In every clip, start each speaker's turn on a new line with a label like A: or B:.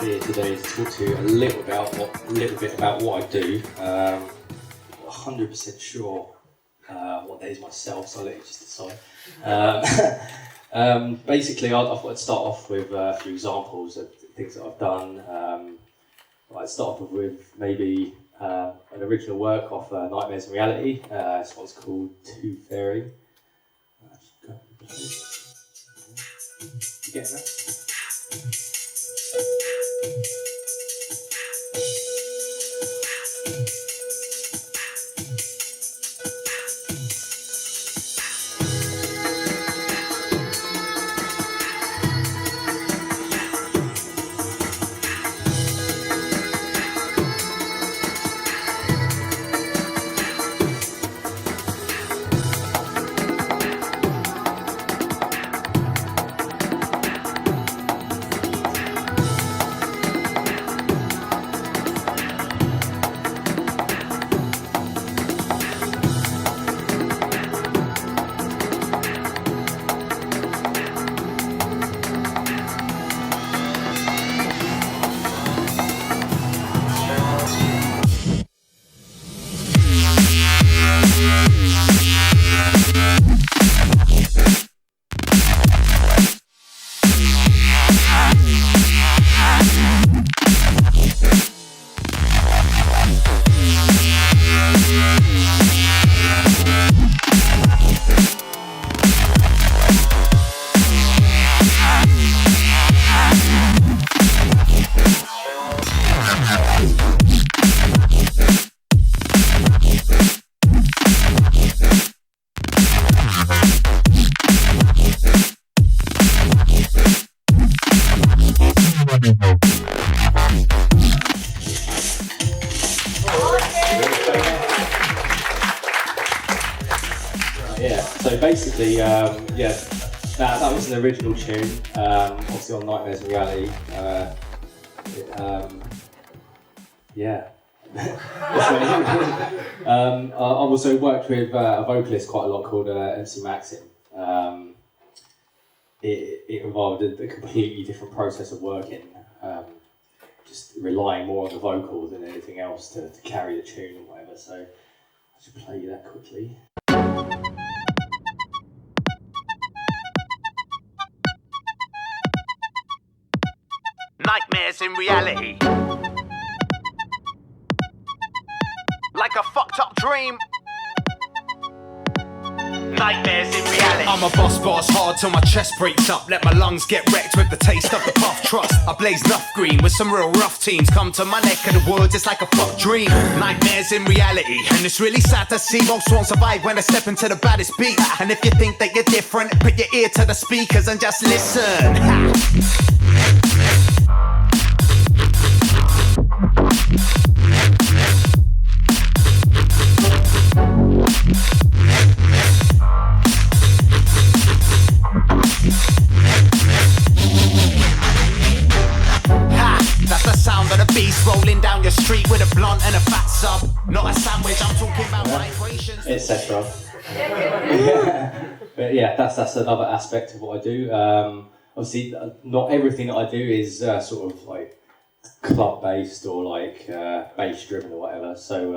A: here today is to talk to you a little bit about what I do. 100% sure what that is myself, so I'll let you just decide. Basically, I thought I'd start off with a few examples of things that I've done. I'd start off with maybe an original work off Nightmares in Reality. This one's called Tooth Fairy. You getting that? So basically, that was an original tune, obviously on Nightmares in Reality. I also worked with a vocalist quite a lot called MC Maxim. It involved a completely different process of working, just relying more on the vocals than anything else to carry the tune or whatever. So I should play you that quickly.
B: Nightmares in reality. Like a fucked up dream. Nightmares in reality. I'm a boss hard till my chest breaks up. Let my lungs get wrecked with the taste of the puff trust. I blaze enough green with some real rough teams. Come to my neck of the woods, it's like a fuck dream. Nightmares in reality. And it's really sad to see most won't survive when I step into the baddest beat. And if you think that you're different, put your ear to the speakers and just listen. That's the sound of the beast rolling down your street with a blunt and a fat sub. Not a sandwich, I'm talking about vibrations,
A: etc. But yeah, that's another aspect of what I do. Obviously, not everything that I do is sort of like club based or like bass driven or whatever. So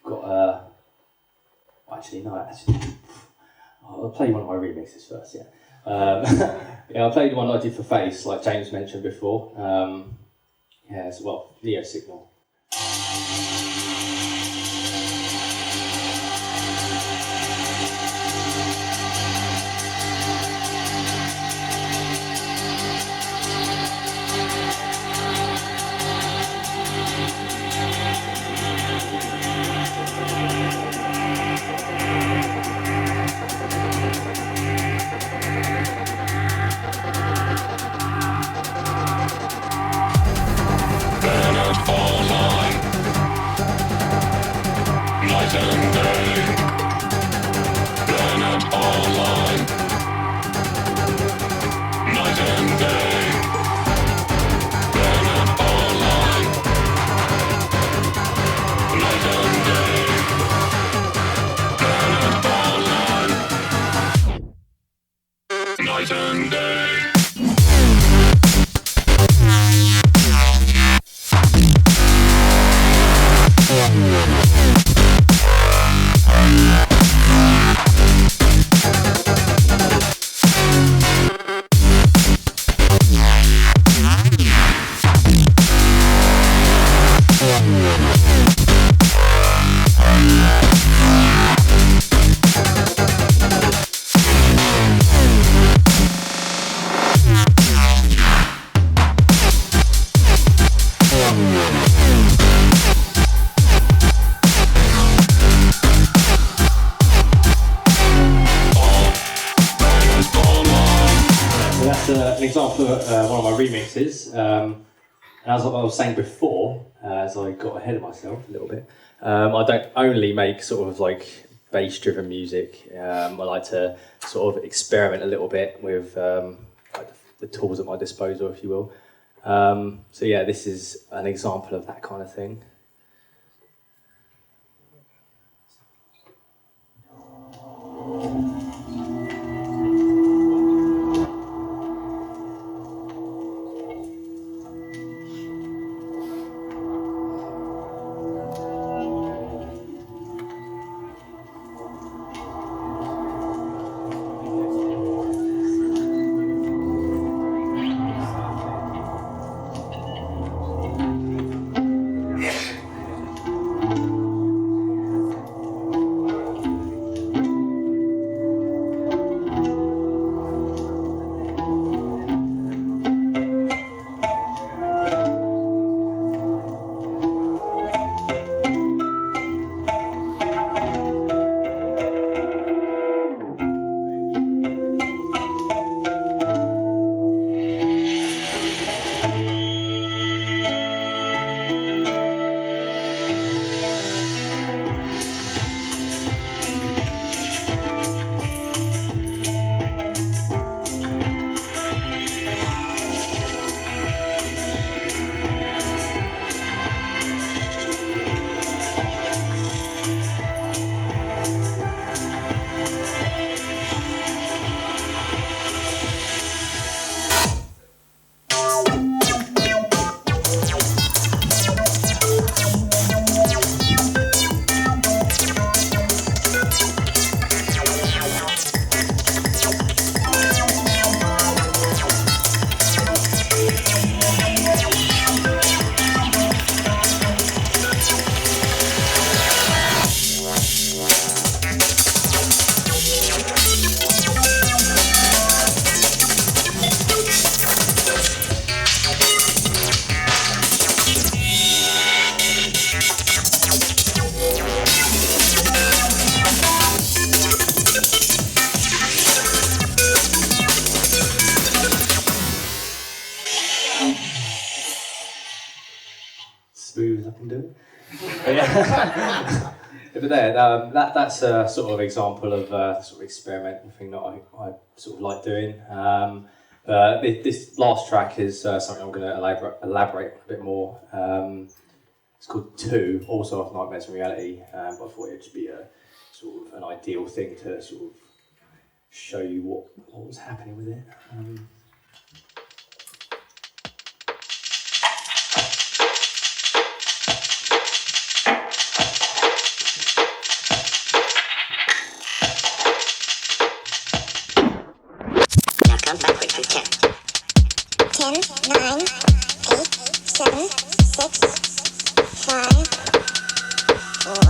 A: got I'll play one of my remixes first. Yeah. I played one I did for Face, like James mentioned before. Neo Signal. one of my remixes. And as I was saying before, as I got ahead of myself a little bit, I don't only make sort of like bass-driven music. I like to sort of experiment a little bit with like the tools at my disposal, if you will. So yeah, this is an example of that kind of thing. Smooth as I can do it. But yeah, but there, that's a sort of example of sort of experimental thing that I sort of like doing. This last track is something I'm going to elaborate a bit more. It's called Two, also off Nightmares from Reality, but I thought it'd just be a sort of an ideal thing to sort of show you what was happening with it.
C: Count backwards from 10. 10, 9, 8, 7, 6, 5, 4.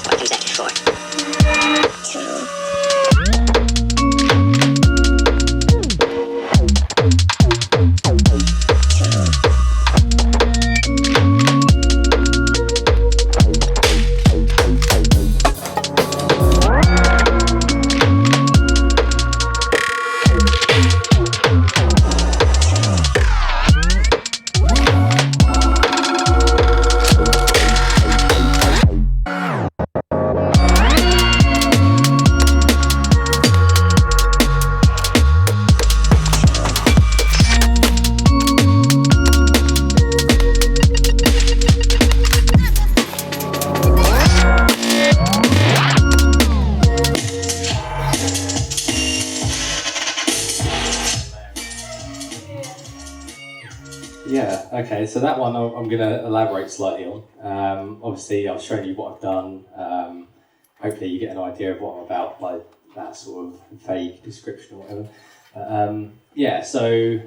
C: What comes after 4? 2.
A: Yeah, okay, so that one I'm going to elaborate slightly on. Obviously, I've shown you what I've done. Hopefully, you get an idea of what I'm about by that sort of vague description or whatever. Yeah, so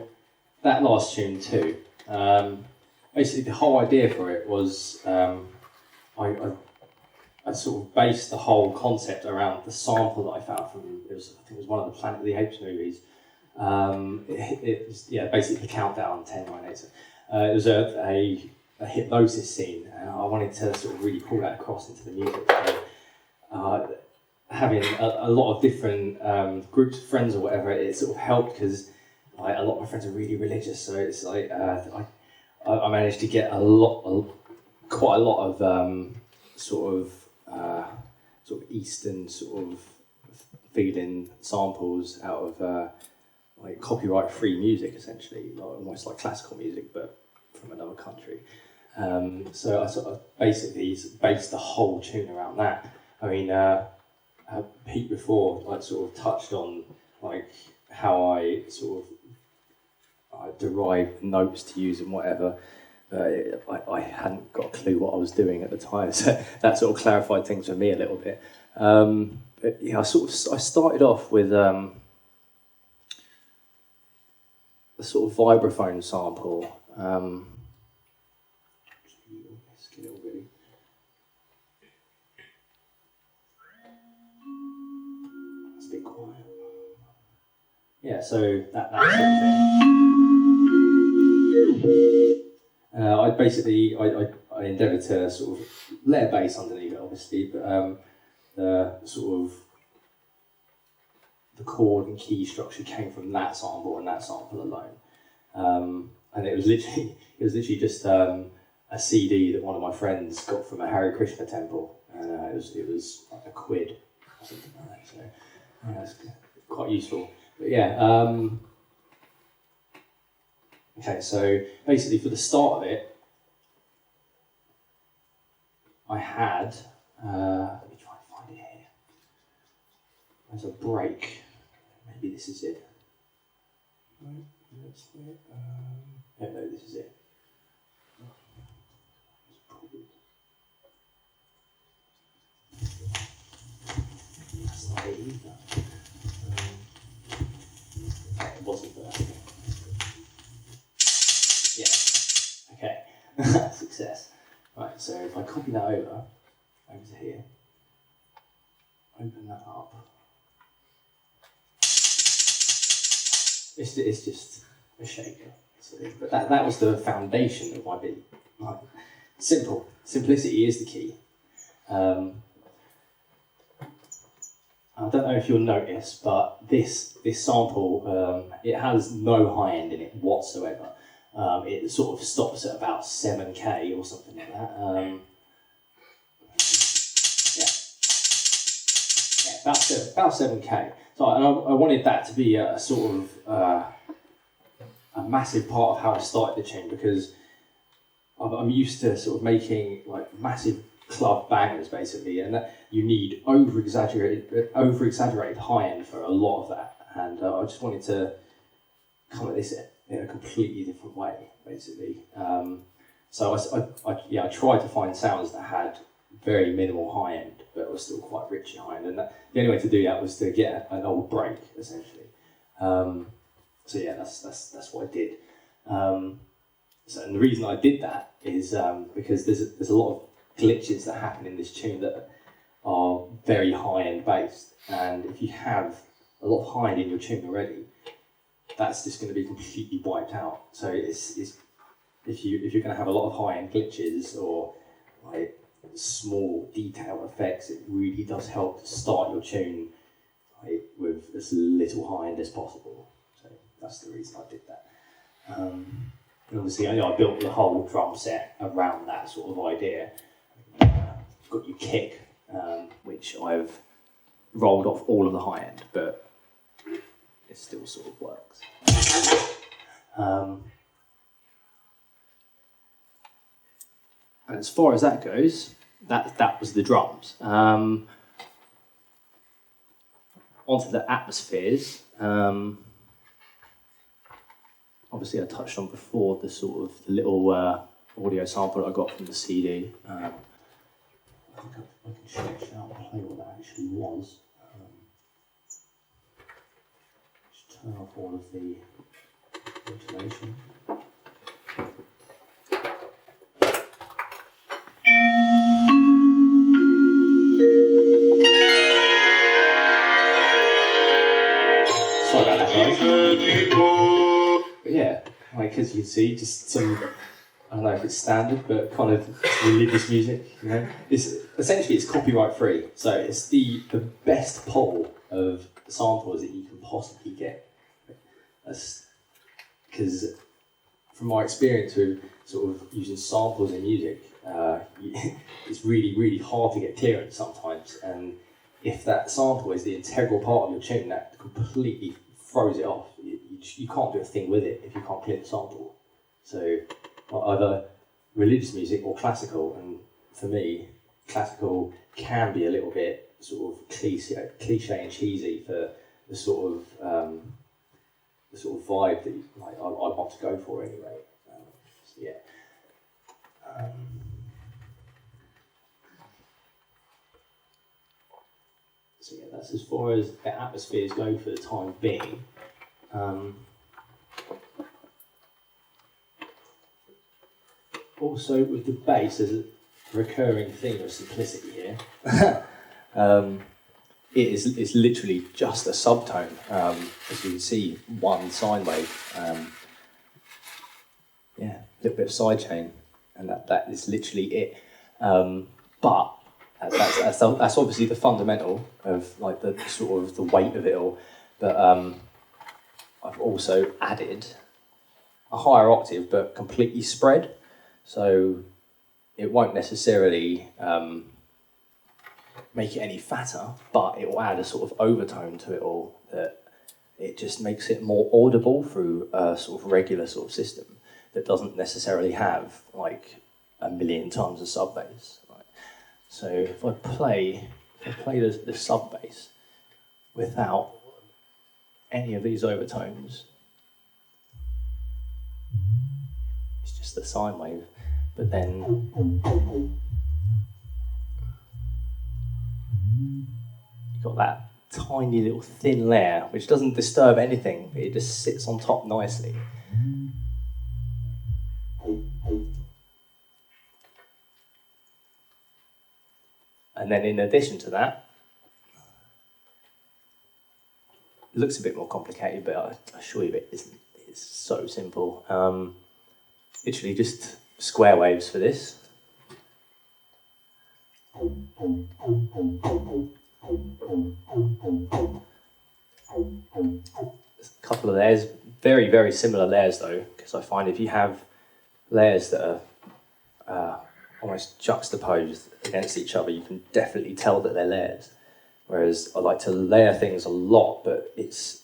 A: that last tune too. Basically, the whole idea for it was I sort of based the whole concept around the sample that I found from I think it was one of the Planet of the Apes movies. It was basically the countdown 10, 9, 8. It was a hypnosis scene, and I wanted to sort of really pull that across into the music. So, having a lot of different groups of friends or whatever, it sort of helped because like a lot of my friends are really religious, so it's like I managed to get quite a lot of sort of Eastern sort of feeling samples out of like copyright-free music, essentially, like, almost like classical music, but from another country. So I sort of basically based the whole tune around that. I mean, Pete before like sort of touched on like how I sort of derived notes to use and whatever. I hadn't got a clue what I was doing at the time, so that sort of clarified things for me a little bit. But yeah, I started off with a sort of vibraphone sample. Let's get it all ready. It's a bit quiet. Yeah, so that sort of thing. I endeavoured to sort of layer bass underneath it, obviously, but the sort of the chord and key structure came from that sample and that sample alone. And it was literally just a CD that one of my friends got from a Hare Krishna temple, and it was like a quid or something like that. So yeah, it's quite useful. But yeah. Okay, so basically for the start of it, I had, let me try and find it here. There's a break. Maybe this is it. No, that's it. No, this is it. That's not it either. It wasn't there. Yeah. Okay. Success. Right, so if I copy that over to here, open that up. It's just a shaker. But that was the foundation of my beat. Like, simple. Simplicity is the key. I don't know if you'll notice, but this sample, it has no high end in it whatsoever. It sort of stops at about 7K or something like that. About 7K. So I wanted that to be a sort of a massive part of how I started the tune, because I'm used to sort of making like massive club bangers basically, and that you need over exaggerated high end for a lot of that. And I just wanted to come at this in a completely different way, basically. So I tried to find sounds that had very minimal high end, but were still quite rich in high end. And the only way to do that was to get an old break, essentially. So yeah, that's what I did. And the reason I did that is because there's a lot of glitches that happen in this tune that are very high end based, and if you have a lot of high end in your tune already, that's just going to be completely wiped out. So it's if you're going to have a lot of high end glitches or like small detail effects, it really does help to start your tune like, with as little high end as possible. So that's the reason I did that. And obviously, I built the whole drum set around that sort of idea. You've got your kick, which I've rolled off all of the high end, but it still sort of works. And as far as that goes, that was the drums. Onto the atmospheres. Obviously, I touched on before the sort of the little audio sample I got from the CD. I think I can stretch out and play what that actually was. Just turn off all of the ventilation. Sorry about that, guys. But yeah, like as you can see, just some, I don't know if it's standard, but kind of religious music, you know. Essentially it's copyright free, so it's the best pool of samples that you can possibly get. That's because from my experience with sort of using samples in music, it's really, really hard to get clearance sometimes. And if that sample is the integral part of your tune, that completely throws it off. You can't do a thing with it if you can't clear the sample. So either religious music or classical, and for me, classical can be a little bit sort of cliche and cheesy for the sort of vibe that I want to go for anyway. So yeah. So yeah, that's as far as the atmospheres go for the time being. Also with the bass, there's a recurring theme of simplicity here. It's literally just a subtone. As you can see, one sine wave. A little bit of sidechain, and that is literally it. But that's obviously the fundamental of like the sort of the weight of it all. But I've also added a higher octave, but completely spread, so it won't necessarily make it any fatter, but it will add a sort of overtone to it all that it just makes it more audible through a sort of regular sort of system that doesn't necessarily have like a million times the sub bass. Right? So if I play the sub bass without any of these overtones, it's just the sine wave, but then you've got that tiny little thin layer which doesn't disturb anything, but it just sits on top nicely. And then in addition to that, it looks a bit more complicated, but I assure you it isn't. It's so simple. Literally just square waves for this. There's a couple of layers, very, very similar layers though, because I find if you have layers that are almost juxtaposed against each other, you can definitely tell that they're layers. Whereas I like to layer things a lot, but it's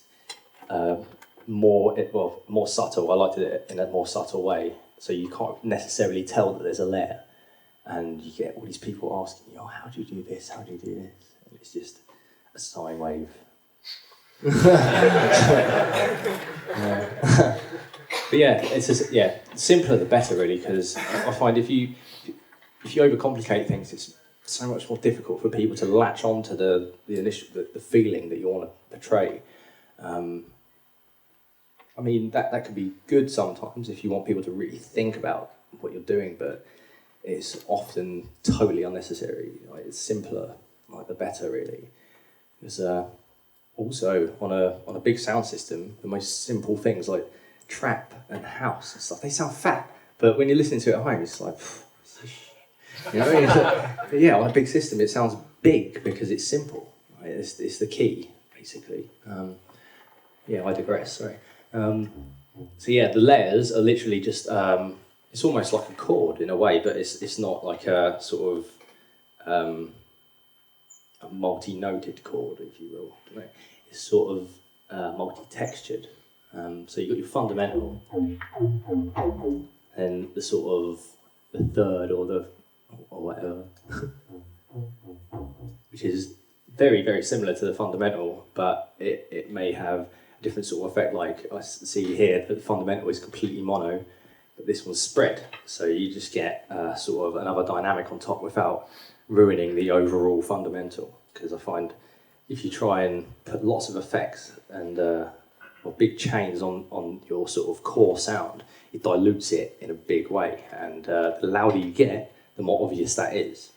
A: more subtle. I like to do it in a more subtle way, so you can't necessarily tell that there's a layer. And you get all these people asking you, "Oh, how do you do this? How do you do this?" And it's just a sine wave. But yeah, it's just, simpler the better really, because I find if you overcomplicate things, it's so much more difficult for people to latch on to the initial the feeling that you want to portray. I mean that can be good sometimes if you want people to really think about what you're doing, but it's often totally unnecessary. Like, it's simpler, like the better really. Because also on a big sound system, the most simple things like trap and house and stuff, they sound fat, but when you're listening to it at home, it's like, you know. But yeah, on a big system, it sounds big because it's simple. Right? It's the key, basically. I digress. Sorry. So yeah, the layers are literally just. It's almost like a chord in a way, but it's not like a sort of a multi-noted chord, if you will. It's sort of multi-textured. So you've got your fundamental, and the sort of the third or whatever, which is very, very similar to the fundamental, but it may have a different sort of effect. Like I see here, the fundamental is completely mono, but this one's spread, so you just get sort of another dynamic on top without ruining the overall fundamental. Because I find if you try and put lots of effects and or big chains on your sort of core sound, it dilutes it in a big way, and the louder you get, the more obvious that is.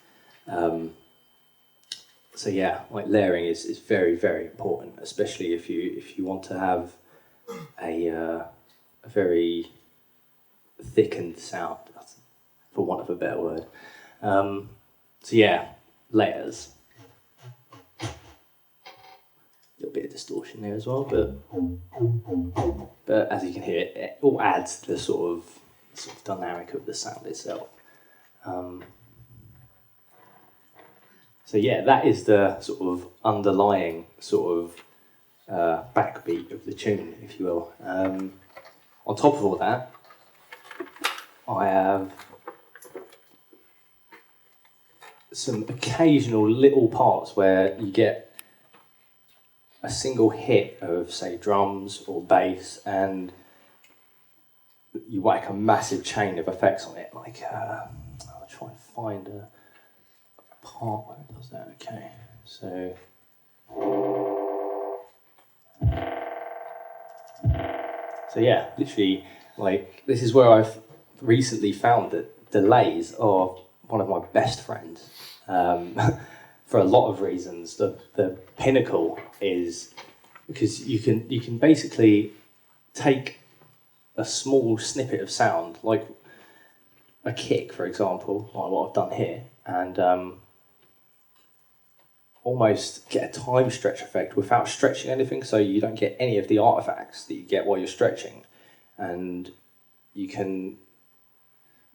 A: So yeah, like layering is very, very important, especially if you want to have a very thickened sound, for want of a better word. So yeah, layers. A little bit of distortion there as well, but as you can hear, it all adds to the sort of dynamic of the sound itself. So yeah, that is the sort of underlying sort of backbeat of the tune, if you will. On top of all that, I have some occasional little parts where you get a single hit of, say, drums or bass, and you whack a massive chain of effects on it. Like, I'll try and find a part where it does that. Okay, so yeah, literally, like, this is where I've recently found that delays are one of my best friends. For a lot of reasons. The pinnacle is because you can basically take a small snippet of sound, like a kick, for example, like what I've done here, and almost get a time stretch effect without stretching anything, so you don't get any of the artifacts that you get while you're stretching, and you can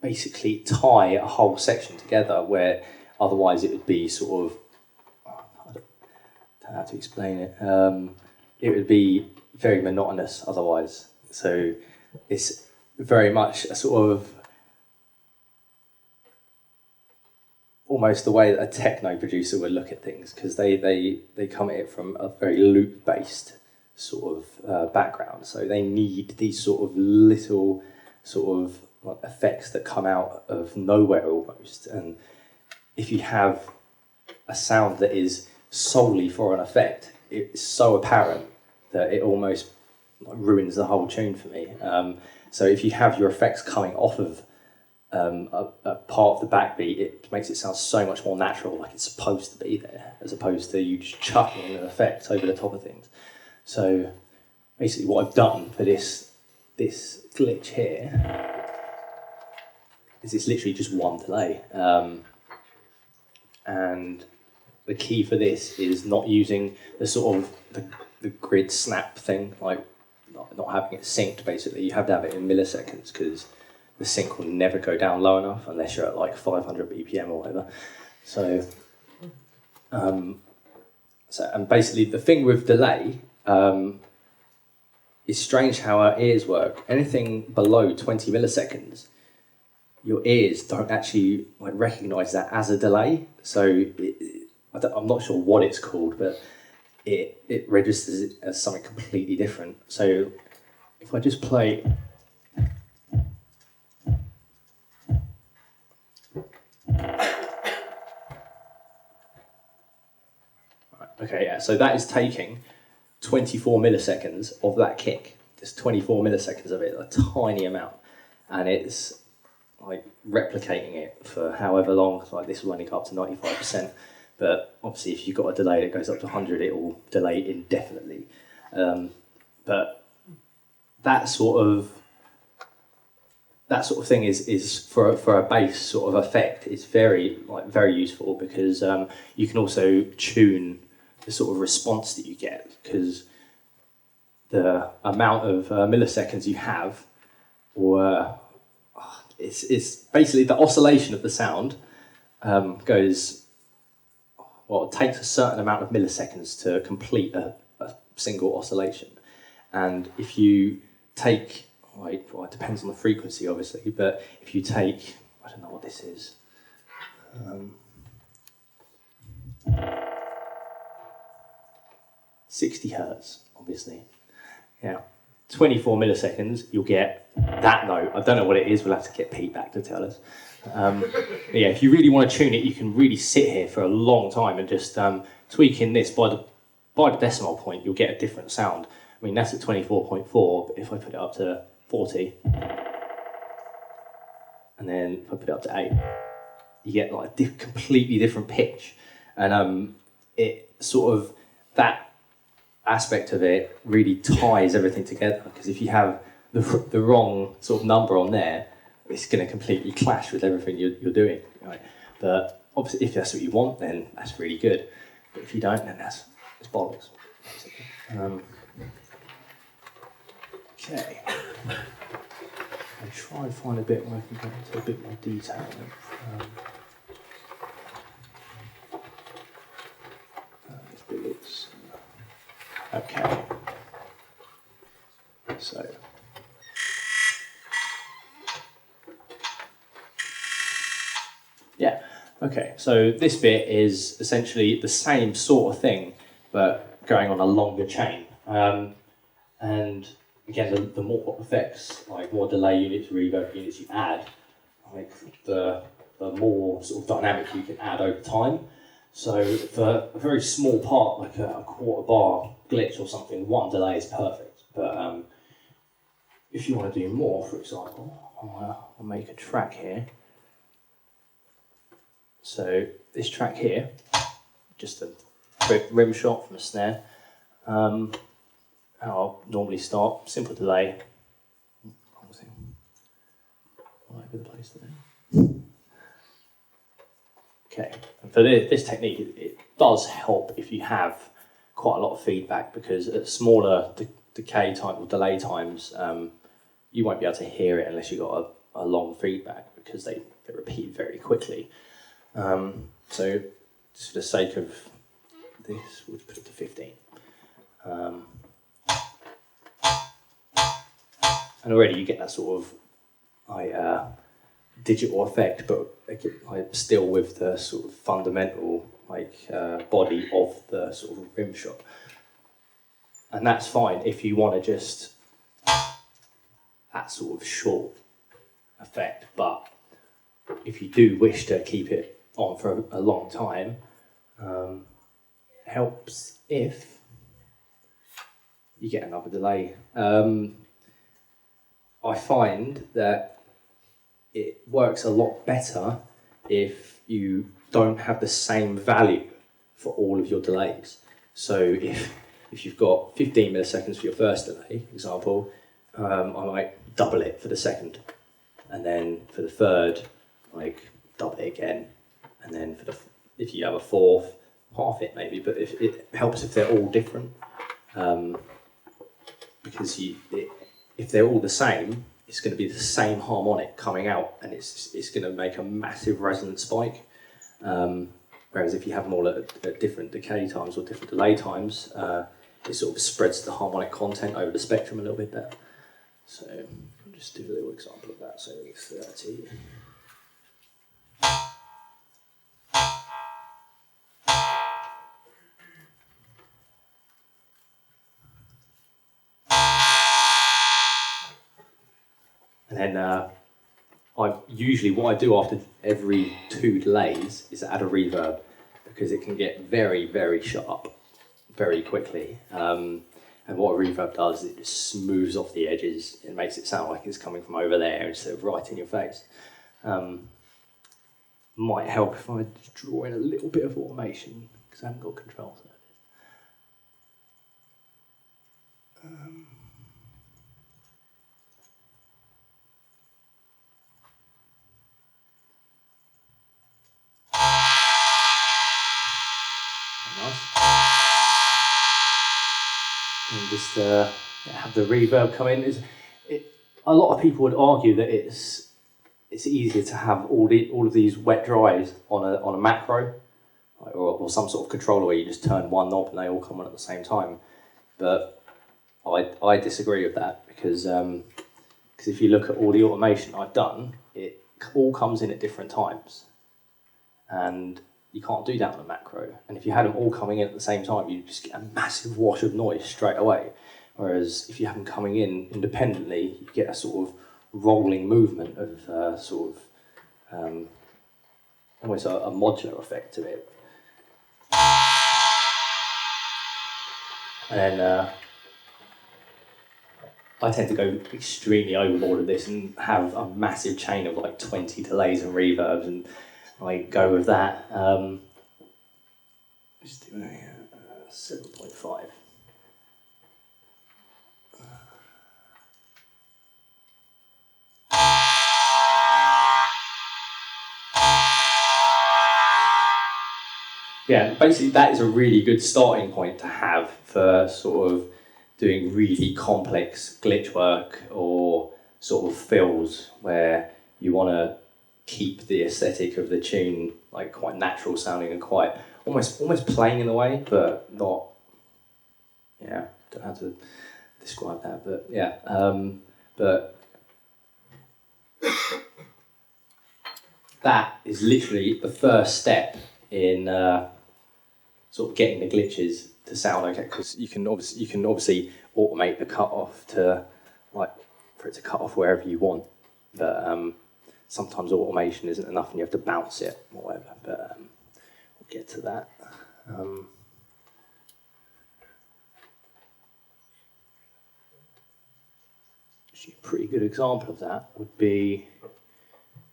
A: basically tie a whole section together where otherwise it would be sort of, I don't know how to explain it, it would be very monotonous otherwise. So it's very much a sort of almost the way that a techno producer would look at things, because they come at it from a very loop-based sort of background. So they need these sort of little sort of like effects that come out of nowhere almost. And if you have a sound that is solely for an effect, it's so apparent that it almost ruins the whole tune for me. So if you have your effects coming off of a part of the backbeat, it makes it sound so much more natural, like it's supposed to be there, as opposed to you just chucking in an effect over the top of things. So basically what I've done for this glitch here is it's literally just one delay. And the key for this is not using the sort of the grid snap thing, like not having it synced basically. You have to have it in milliseconds because the sync will never go down low enough unless you're at like 500 BPM or whatever. So and basically the thing with delay, it's strange how our ears work. Anything below 20 milliseconds, your ears don't actually like recognise that as a delay. So I'm not sure what it's called, but it registers it as something completely different. So if I just play. Okay, yeah, so that is taking 24 milliseconds of that kick. Just 24 milliseconds of it, a tiny amount. And it's like replicating it for however long. Like this will only go up to 95%. But obviously if you've got a delay that goes up to 100, it will delay indefinitely. But that sort of thing is for a bass sort of effect is very useful, because you can also tune the sort of response that you get, because the amount of milliseconds you have, or it's basically the oscillation of the sound goes, well, it takes a certain amount of milliseconds to complete a single oscillation. And if you take, like, well, it depends on the frequency obviously, but if you take, I don't know what this is, 60 hertz, obviously. Yeah, 24 milliseconds, you'll get that note. I don't know what it is, we'll have to get Pete back to tell us. But yeah, if you really want to tune it, you can really sit here for a long time and just tweaking this by the decimal point, you'll get a different sound. I mean, that's at 24.4, but if I put it up to 40, and then if I put it up to 8, you get like a completely different pitch. And it sort of, that aspect of it really ties everything together, because if you have the wrong sort of number on there, it's going to completely clash with everything you're doing, right? But obviously if that's what you want, then that's really good. But if you don't, then it's bollocks, basically. Okay. I'll try and find a bit where I can go into a bit more detail. This bit looks okay. So. Yeah, okay, so this bit is essentially the same sort of thing, but going on a longer chain. And again, the more effects, like more delay units, reverb units you add, like the more sort of dynamic you can add over time. So for a very small part, like a quarter bar glitch or something, one delay is perfect. But if you want to do more, for example, I'll make a track here. So this track here, just a rim shot from a snare. I'll normally start, simple delay. All over the place today. Okay, and for this technique, it does help if you have quite a lot of feedback, because at smaller decay time or delay times, you won't be able to hear it unless you've got a long feedback, because they repeat very quickly. So just for the sake of this, we'll put it to 15. And already you get that sort of digital effect, but still with the sort of fundamental body of the sort of rim shot. And that's fine if you want to just that sort of short effect, but if you do wish to keep it on for a long time, helps if you get another delay. I find that it works a lot better if you don't have the same value for all of your delays. So if you've got 15 milliseconds for your first delay, for example, I might double it for the second, and then for the third, double it again, and then if you have a fourth, half it maybe. But if it helps if they're all different, because if they're all the same, it's going to be the same harmonic coming out, and it's going to make a massive resonant spike. Whereas if you have them all at different decay times or different delay times, it sort of spreads the harmonic content over the spectrum a little bit better. So I'll just do a little example of that. So 30. And then what I do after every 2 delays is add a reverb, because it can get very, very sharp very quickly. And what a reverb does, it just smooths off the edges. It makes it sound like it's coming from over there instead of right in your face. Might help if I just draw in a little bit of automation, because I haven't got control. And just have the reverb come in. A lot of people would argue that it's easier to have all of these wet dries on a macro, or some sort of controller where you just turn one knob and they all come on at the same time. But I disagree with that, because if you look at all the automation I've done, it all comes in at different times, and you can't do that on a macro. And if you had them all coming in at the same time, you just get a massive wash of noise straight away. Whereas if you have them coming in independently, you get a sort of rolling movement of almost a modular effect to it. And then I tend to go extremely overboard with this and have a massive chain of 20 delays and reverbs, and I go with that. Just do a 7.5. yeah, basically that is a really good starting point to have for sort of doing really complex glitch work or sort of fills where you want to keep the aesthetic of the tune like quite natural sounding and quite almost plain in a way, but not. Yeah, don't know how to describe that, but yeah, but that is literally the first step in sort of getting the glitches to sound okay, because you can obviously automate the cut off to like for it to cut off wherever you want, but sometimes automation isn't enough and you have to bounce it or whatever. But we'll get to that. Actually, a pretty good example of that would be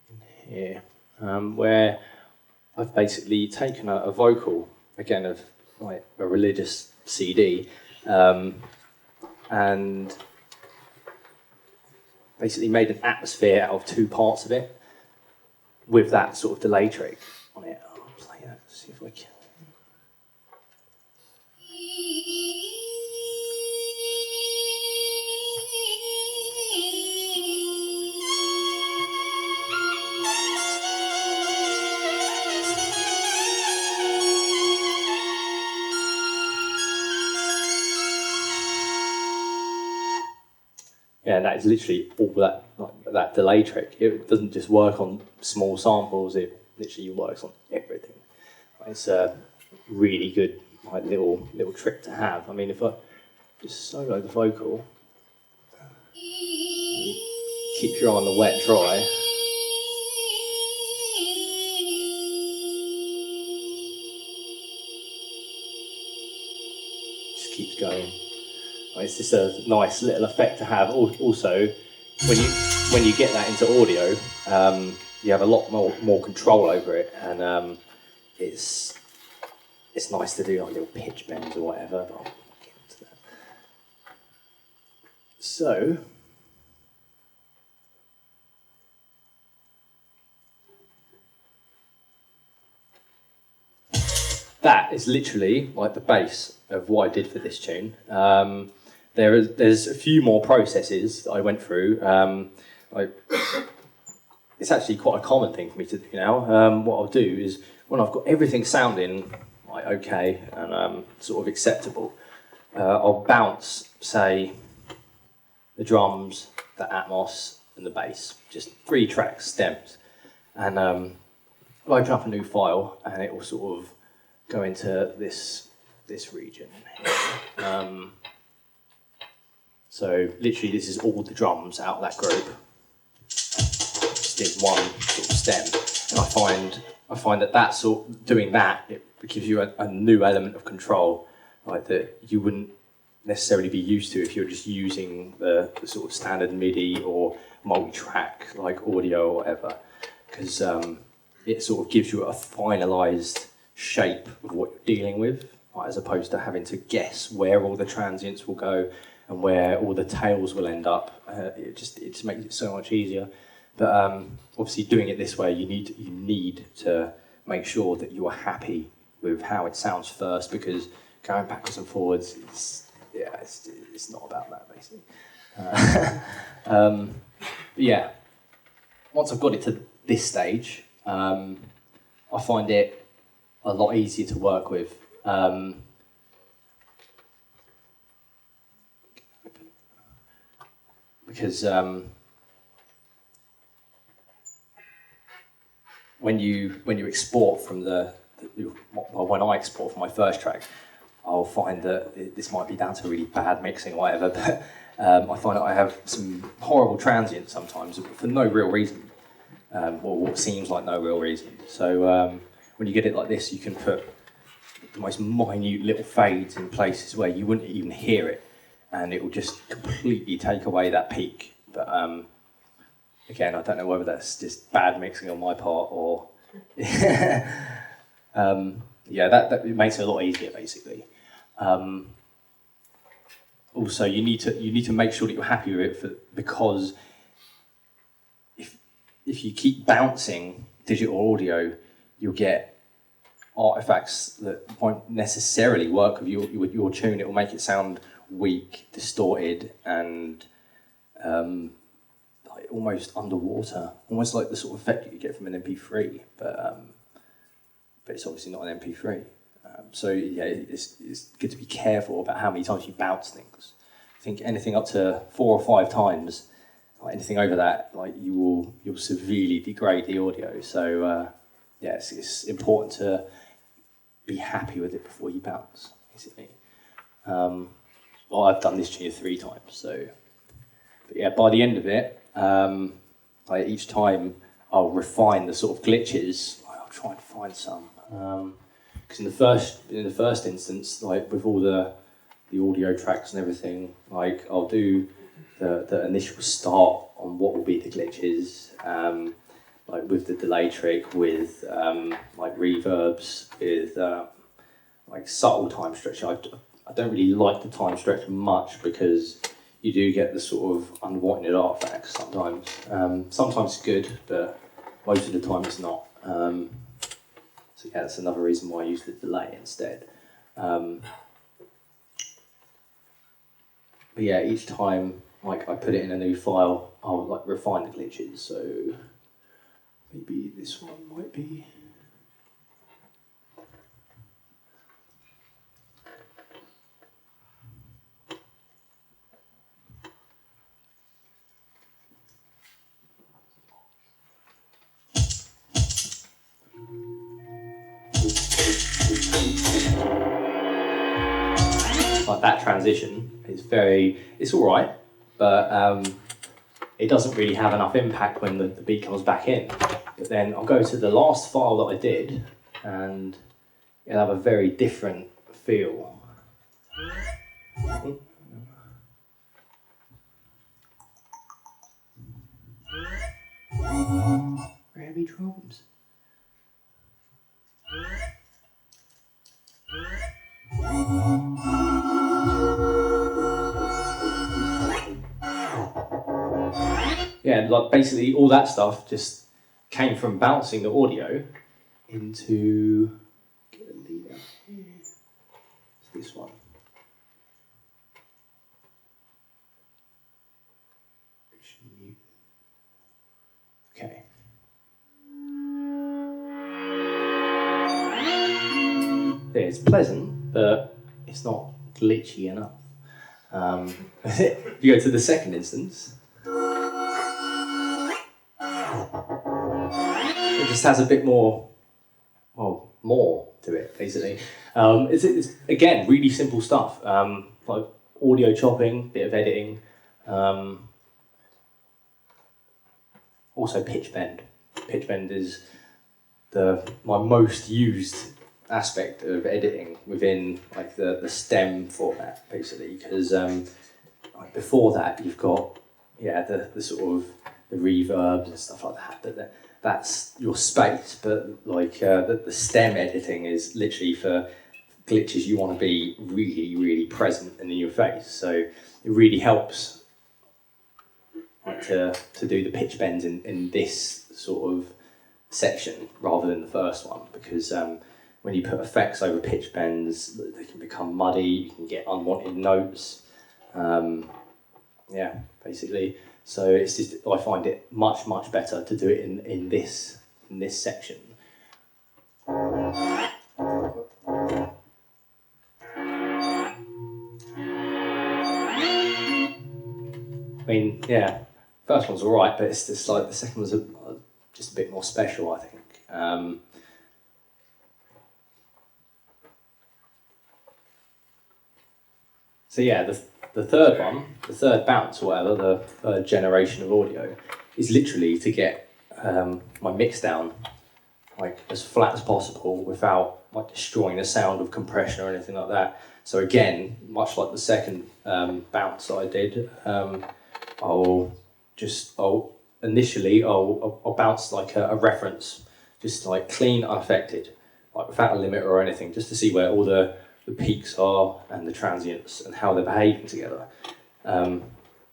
A: in here, where I've basically taken a vocal, again, of like a religious CD, and basically made an atmosphere out of two parts of it with that sort of delay trick on it. I'll play that, see if I can. Yeah, that is literally all that like, that delay trick. It doesn't just work on small samples. It literally works on everything. It's a really good like little trick to have. I mean, if I just solo the vocal, keep your eye on the wet dry. Just keeps going. It's just a nice little effect to have. Also, when you get that into audio, you have a lot more control over it, and it's nice to do like little pitch bends or whatever. But I'll get into that. So. That is literally like the base of what I did for this tune. There's a few more processes that I went through. It's actually quite a common thing for me to do now. What I'll do is when I've got everything sounding like okay and sort of acceptable, I'll bounce, say, the drums, the Atmos, and the bass. Just 3 tracks, stems, and I'll open up a new file, and it will sort of go into this region. So literally this is all the drums out of that group, just in one sort of stem. And I find that doing that, it gives you a new element of control, like that you wouldn't necessarily be used to if you're just using the sort of standard MIDI or multi-track like audio or whatever, because it sort of gives you a finalised shape of what you're dealing with, like, as opposed to having to guess where all the transients will go and where all the tails will end up. It just makes it so much easier. But obviously, doing it this way, you need to make sure that you are happy with how it sounds first, because going backwards and forwards, it's not about that basically. But yeah, once I've got it to this stage, I find it a lot easier to work with. Because when you export from when I export from my first track, I'll find that this might be down to really bad mixing or whatever, but I find that I have some horrible transients sometimes for no real reason, or what seems like no real reason. So when you get it like this, you can put the most minute little fades in places where you wouldn't even hear it, and it will just completely take away that peak. But again, I don't know whether that's just bad mixing on my part or that it makes it a lot easier basically. Also, you need to make sure that you're happy with it, because if you keep bouncing digital audio, you'll get artifacts that won't necessarily work with your tune. It will make it sound weak, distorted, and like almost underwater, almost like the sort of effect you get from an MP3, but it's obviously not an MP3. So yeah, it's good to be careful about how many times you bounce things. I think anything up to 4 or 5 times, like anything over that, like you'll severely degrade the audio. So yeah, it's important to be happy with it before you bounce, basically. Well, I've done this tune 3 times, so. But yeah, by the end of it, like each time I'll refine the sort of glitches. I'll try and find some. Because in the first instance, like with all the audio tracks and everything, like I'll do the initial start on what will be the glitches, like with the delay trick, with like reverbs, with like subtle time stretch. I don't really like the time stretch much because you do get the sort of unwanted artifacts sometimes. Sometimes it's good, but most of the time it's not. So yeah, that's another reason why I use the delay instead. But yeah, each time like I put it in a new file, I'll like refine the glitches. So maybe this one might be. Like that transition is it's all right, but it doesn't really have enough impact when the beat comes back in. But then I'll go to the last file that I did, and it'll have a very different feel. Heavy drums. Yeah, like basically all that stuff just came from bouncing the audio into, get a lead out here. It's this one. Okay. Yeah, it's pleasant, but it's not glitchy enough. If you go to the second instance, it just has a bit more, well, more to it, basically. It's again, really simple stuff, like audio chopping, bit of editing, also pitch bend. Pitch bend is my most used aspect of editing within like the stem format, basically, because like before that you've got the sort of the reverbs and stuff like that, but that's your space. But like the stem editing is literally for glitches you want to be really, really present and in your face. So it really helps like to do the pitch bends in this sort of section rather than the first one, because when you put effects over pitch bends, they can become muddy, you can get unwanted notes. Yeah, basically. So it's just, I find it much, much better to do it in this section. I mean, yeah, first one's all right, but it's just like the second one's just a bit more special, I think. So yeah, the third one, the third bounce or whatever, the third generation of audio, is literally to get my mix down like as flat as possible without like destroying the sound of compression or anything like that. So again, much like the second bounce that I did, I'll initially bounce like a reference, just like clean, unaffected, like without a limiter or anything, just to see where all the peaks are and the transients and how they're behaving together. And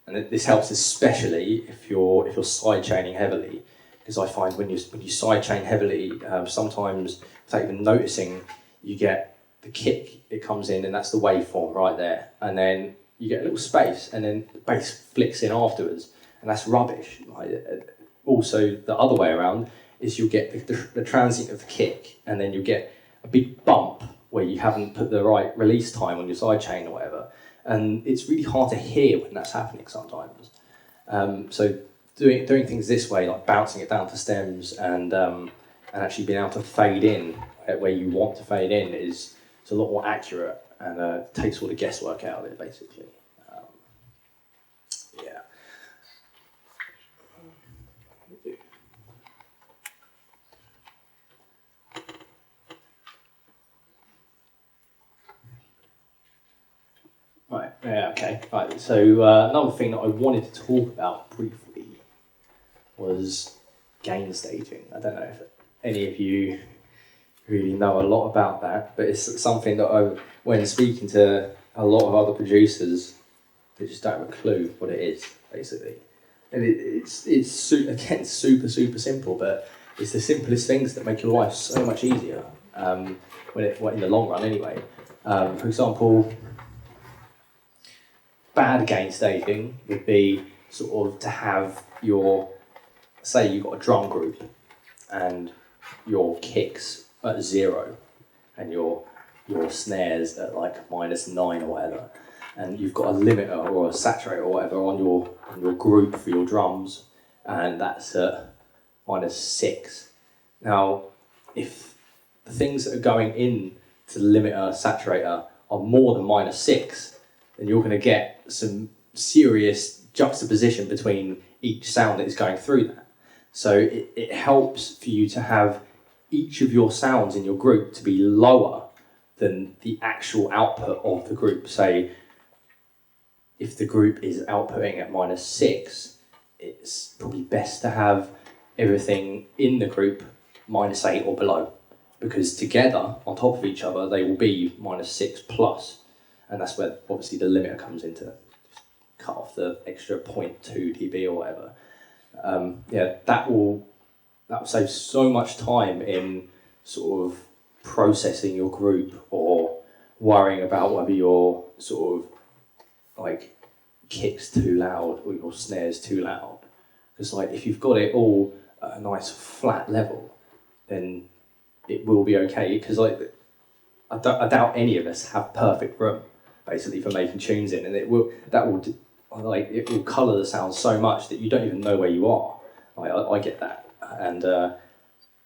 A: this helps especially if you're side chaining heavily, because I find when you sidechain heavily, sometimes without even noticing, you get the kick, it comes in, and that's the waveform right there, and then you get a little space, and then the bass flicks in afterwards, and that's rubbish. Also, the other way around is you'll get the transient of the kick, and then you'll get a big bump where you haven't put the right release time on your sidechain or whatever, and it's really hard to hear when that's happening sometimes. So doing things this way, like bouncing it down to stems and actually being able to fade in where you want to fade in is a lot more accurate and takes all the guesswork out of it, basically. Yeah. Right, yeah, okay. Right, so another thing that I wanted to talk about briefly was gain staging. I don't know if any of you really know a lot about that, but it's something that when speaking to a lot of other producers, they just don't have a clue what it is, basically. And it's again, super simple, but it's the simplest things that make your life so much easier, in the long run anyway. For example, bad gain staging would be sort of to have say you've got a drum group and your kicks at 0 and your snares at like -9 or whatever, and you've got a limiter or a saturator or whatever on your group for your drums, and that's at -6. Now, if the things that are going in to the limiter, saturator are more than -6, then you're going to get some serious juxtaposition between each sound that is going through that. So it helps for you to have each of your sounds in your group to be lower than the actual output of the group. Say, if the group is outputting at -6, it's probably best to have everything in the group -8 or below, because together, on top of each other, they will be -6 plus, and that's where obviously the limiter comes in to cut off the extra 0.2 dB or whatever. That will save so much time in sort of processing your group or worrying about whether your sort of like kicks too loud or your snares too loud. Because like if you've got it all at a nice flat level, then it will be okay. Because like I doubt any of us have perfect room basically for making tunes in, and it will colour the sound so much that you don't even know where you are. Like, I get that, and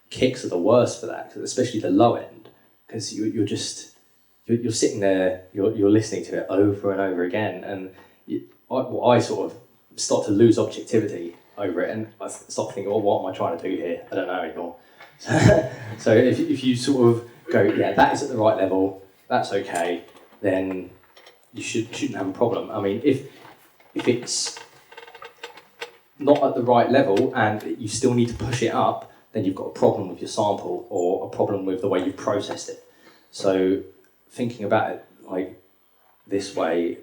A: kicks are the worst for that, especially the low end, because you're sitting there, you're listening to it over and over again, and I sort of start to lose objectivity over it, and I start thinking, well, what am I trying to do here? I don't know anymore. So if you sort of go, yeah, that is at the right level, that's okay, then you shouldn't have a problem. I mean, if it's not at the right level and you still need to push it up, then you've got a problem with your sample or a problem with the way you've processed it. So thinking about it like this way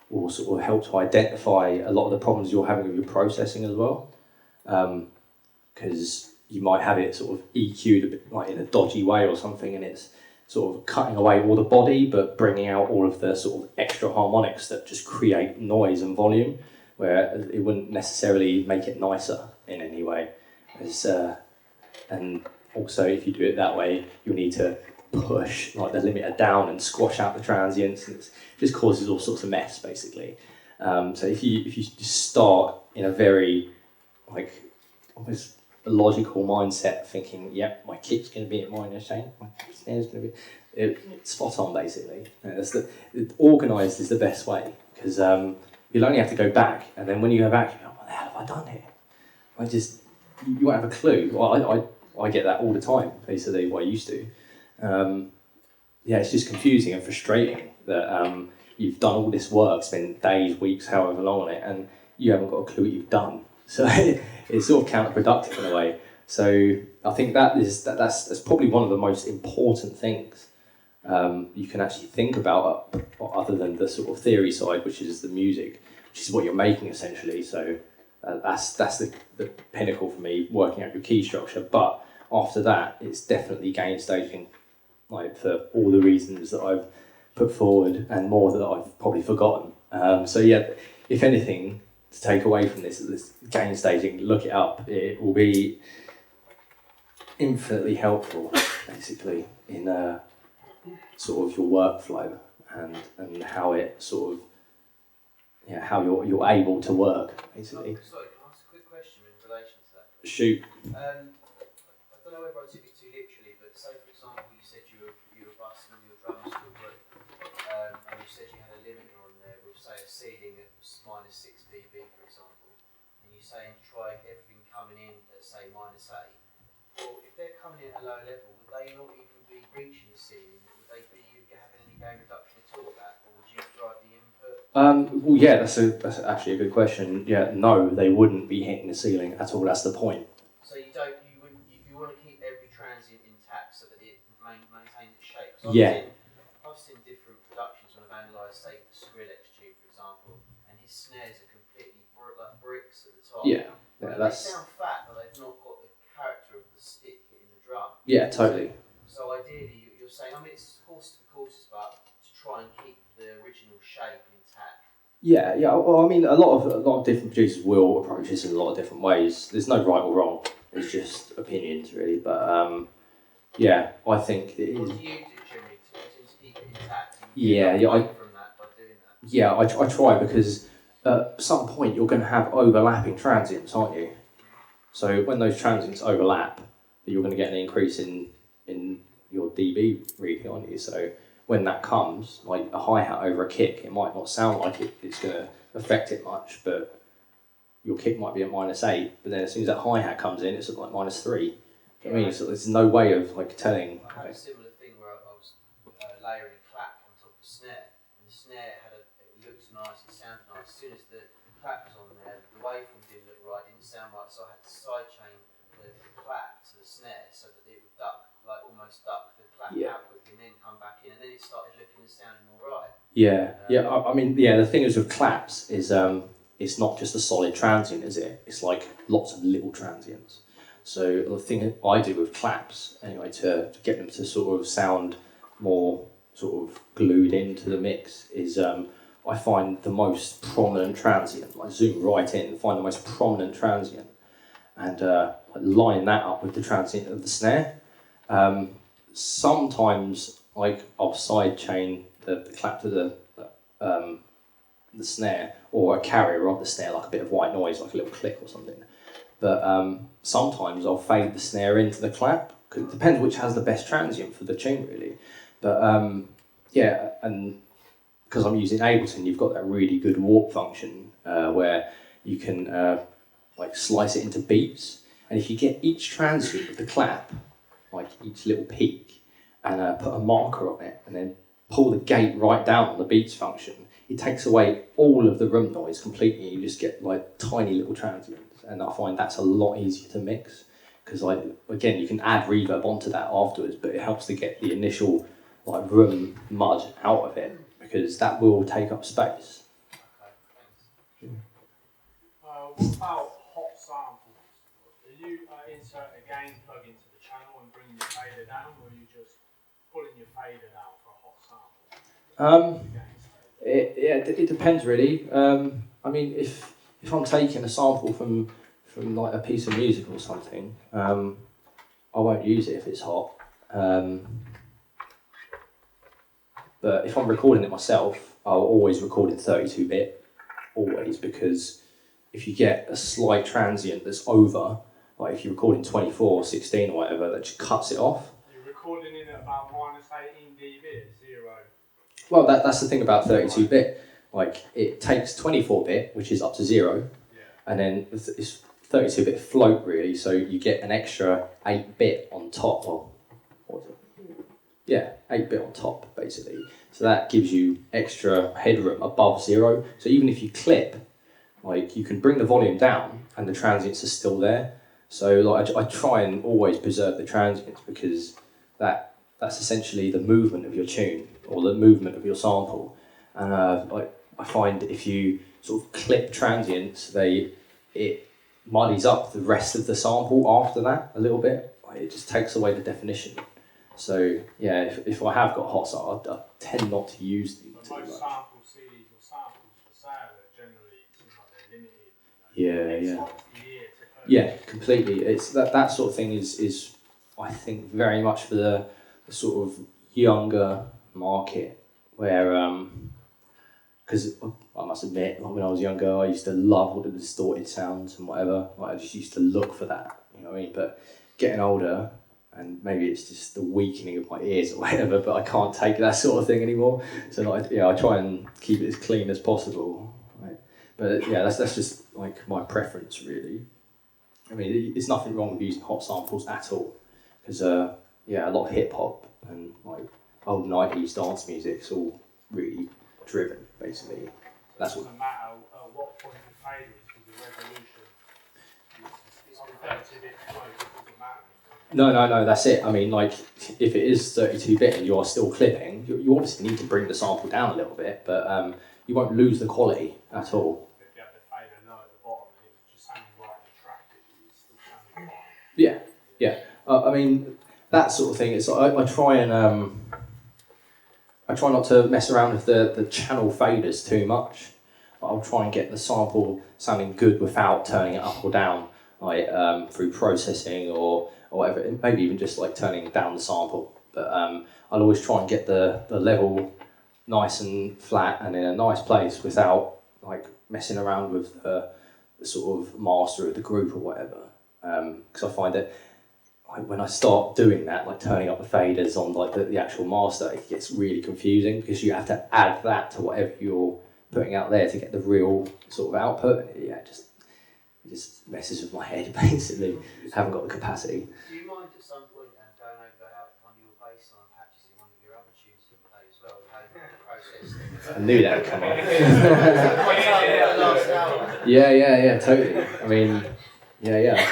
A: will sort of help to identify a lot of the problems you're having with your processing as well. Because you might have it sort of EQ'd a bit like in a dodgy way or something, and it's sort of cutting away all the body but bringing out all of the sort of extra harmonics that just create noise and volume, where it wouldn't necessarily make it nicer in any way. And also, if you do it that way, you'll need to push like the limiter down and squash out the transients, and it just causes all sorts of mess basically. So if you just start in a very like almost logical mindset, thinking, yep, my kick's going to be at -8, my snare's going to be it's spot on basically. Organised is the best way, because you'll only have to go back, and then when you go back, you're like, what the hell have I done here? You won't have a clue. Well, I get that all the time, basically, what I used to. It's just confusing and frustrating that you've done all this work, spent days, weeks, however long on it, and you haven't got a clue what you've done. So it's sort of counterproductive in a way. So I think that's probably one of the most important things you can actually think about, other than the sort of theory side, which is the music, which is what you're making essentially. So That's the pinnacle for me, working out your key structure. But after that, it's definitely gain staging, like for all the reasons that I've put forward and more that I've probably forgotten. So yeah, if anything to take away from this gain staging, look it up. It will be infinitely helpful, basically, in sort of your workflow and how it sort of, how you're able to work, basically.
D: Sorry, can I ask a quick question in relation to that?
A: Shoot.
D: I don't know whether I took it too literally, but say for example you said you were busting on your drums for work, and you said you had a limiter on there with say a ceiling at minus 6 dB for example, and you're saying try everything coming in at say minus 8. Well, if they're coming in at a low level, would they not even be reaching the ceiling? Would they be having any gain reduction at all at that, or would you drive the input?
A: Well, yeah, that's actually a good question. Yeah, no, they wouldn't be hitting the ceiling at all. That's the point.
D: So you want to keep every transient intact so that it maintains its shape.
A: Yeah.
D: I've seen different productions when I've analysed, say, the Skrillex tune, for example, and his snares are completely like bricks at the top.
A: Yeah,
D: They sound fat, but they've not got the character of the stick hitting the drum.
A: Yeah, totally.
D: So ideally, you're saying, it's horses for courses, but to try and keep the original shape intact. Yeah.
A: Well, I mean, a lot of different producers will approach this in a lot of different ways. There's no right or wrong. It's just opinions, really. But yeah, I think it is.
D: What do you do, Jimmy, to keep it intact?
A: I try, because at some point you're going to have overlapping transients, aren't you? So when those transients overlap, you're going to get an increase in your dB reading, aren't you? So when that comes, like a hi-hat over a kick, it might not sound like it's going to affect it much, but your kick might be at -8, but then as soon as that hi-hat comes in, it's at like -3. I mean, so there's no way of like telling.
D: I had a similar thing where I was layering a clap on top of the snare, and the snare it looked nice, it sounded nice. As soon as the clap was on there, the waveform didn't look right, didn't sound right, so I had to sidechain the clap to the snare so that it would almost duck the clap out quickly and then come back in, and then it started looking and sounding all right.
A: I mean, the thing is with claps is it's not just a solid transient, is it? It's like lots of little transients. So the thing I do with claps, anyway, to get them to sort of sound more sort of glued into the mix, is I find the most prominent transient, like zoom right in, find the most prominent transient, and line that up with the transient of the snare. Sometimes, like, I'll sidechain the clap to the snare, or a carrier of the snare, like a bit of white noise, like a little click or something. But sometimes I'll fade the snare into the clap, because it depends which has the best transient for the tune, really. But and because I'm using Ableton, you've got that really good warp function where you can like slice it into beats, and if you get each transient of the clap, like each little peak, and put a marker on it, and then pull the gate right down on the beats function, it takes away all of the room noise completely. You just get like tiny little transients, and I find that's a lot easier to mix, because like again you can add reverb onto that afterwards, but it helps to get the initial like room mud out of it, because that will take up space.
D: Okay, thanks.
E: What about hot samples? Do you insert a gain plug into the channel and bring your fader down, or are you just pulling your fader down for a hot sample?
A: It depends really. I mean, if I'm taking a sample from like a piece of music or something, I won't use it if it's hot. But if I'm recording it myself, I'll always record in 32-bit, always, because if you get a slight transient that's over, like if you're recording 24, 16 or whatever, that just cuts it off.
E: You're recording in at about -18 dB, 0.
A: Well, that's the thing about 32-bit. Like, it takes 24-bit, which is up to 0, and then it's 32-bit float, really, so you get an extra 8-bit on top, or what is it? Yeah, 8-bit on top, basically. So that gives you extra headroom above 0. So even if you clip, like, you can bring the volume down and the transients are still there. So like, I try and always preserve the transients, because that's essentially the movement of your tune, or the movement of your sample. And like, I find if you sort of clip transients, they it muddies up the rest of the sample after that a little bit. Like, it just takes away the definition. So yeah, if I have got hot sample, I tend not to use them
E: But
A: too
E: most
A: much.
E: sample CDs or samples for sale are generally seem like they're limited.
A: Yeah, yeah.
E: It's the year to code.
A: Yeah, completely. It's that sort of thing is I think very much for the sort of younger market where because I must admit, like when I was younger, I used to love all the distorted sounds and whatever. Like I just used to look for that, you know what I mean? But getting older, and maybe it's just the weakening of my ears or whatever, but I can't take that sort of thing anymore. So like, yeah, I try and keep it as clean as possible. Right? But yeah, that's just like my preference really. I mean, there's nothing wrong with using hot samples at all, because yeah, a lot of hip hop and like old 90s dance music's all really driven, basically. That's
E: It
A: what.
E: doesn't matter at what point you fade it to the resolution. It's on 32-bit code, it doesn't matter.
A: No, that's it. I mean, like, if it is 32-bit and you are still clipping, you obviously need to bring the sample down a little bit, but you won't lose the quality at all.
E: If you have the fader low at the bottom, it was just sounding right in the track, it's still sounding fine.
A: Yeah. I mean, that sort of thing. It's I try and I try not to mess around with the channel faders too much. I'll try and get the sample sounding good without turning it up or down, like through processing or whatever. And maybe even just like turning down the sample. But I'll always try and get the level nice and flat and in a nice place without like messing around with the sort of master of the group or whatever. Because I find that when I start doing that, like turning up the faders on like the actual master, it gets really confusing because you have to add that to whatever you're putting out there to get the real sort of output. Yeah, it just messes with my head basically. Haven't got the capacity.
D: Do you mind at some point going over how one of your bass line patches in one of your other tunes that you play as well? How you process them?
A: I knew that would come up. Yeah, totally. I mean, yeah.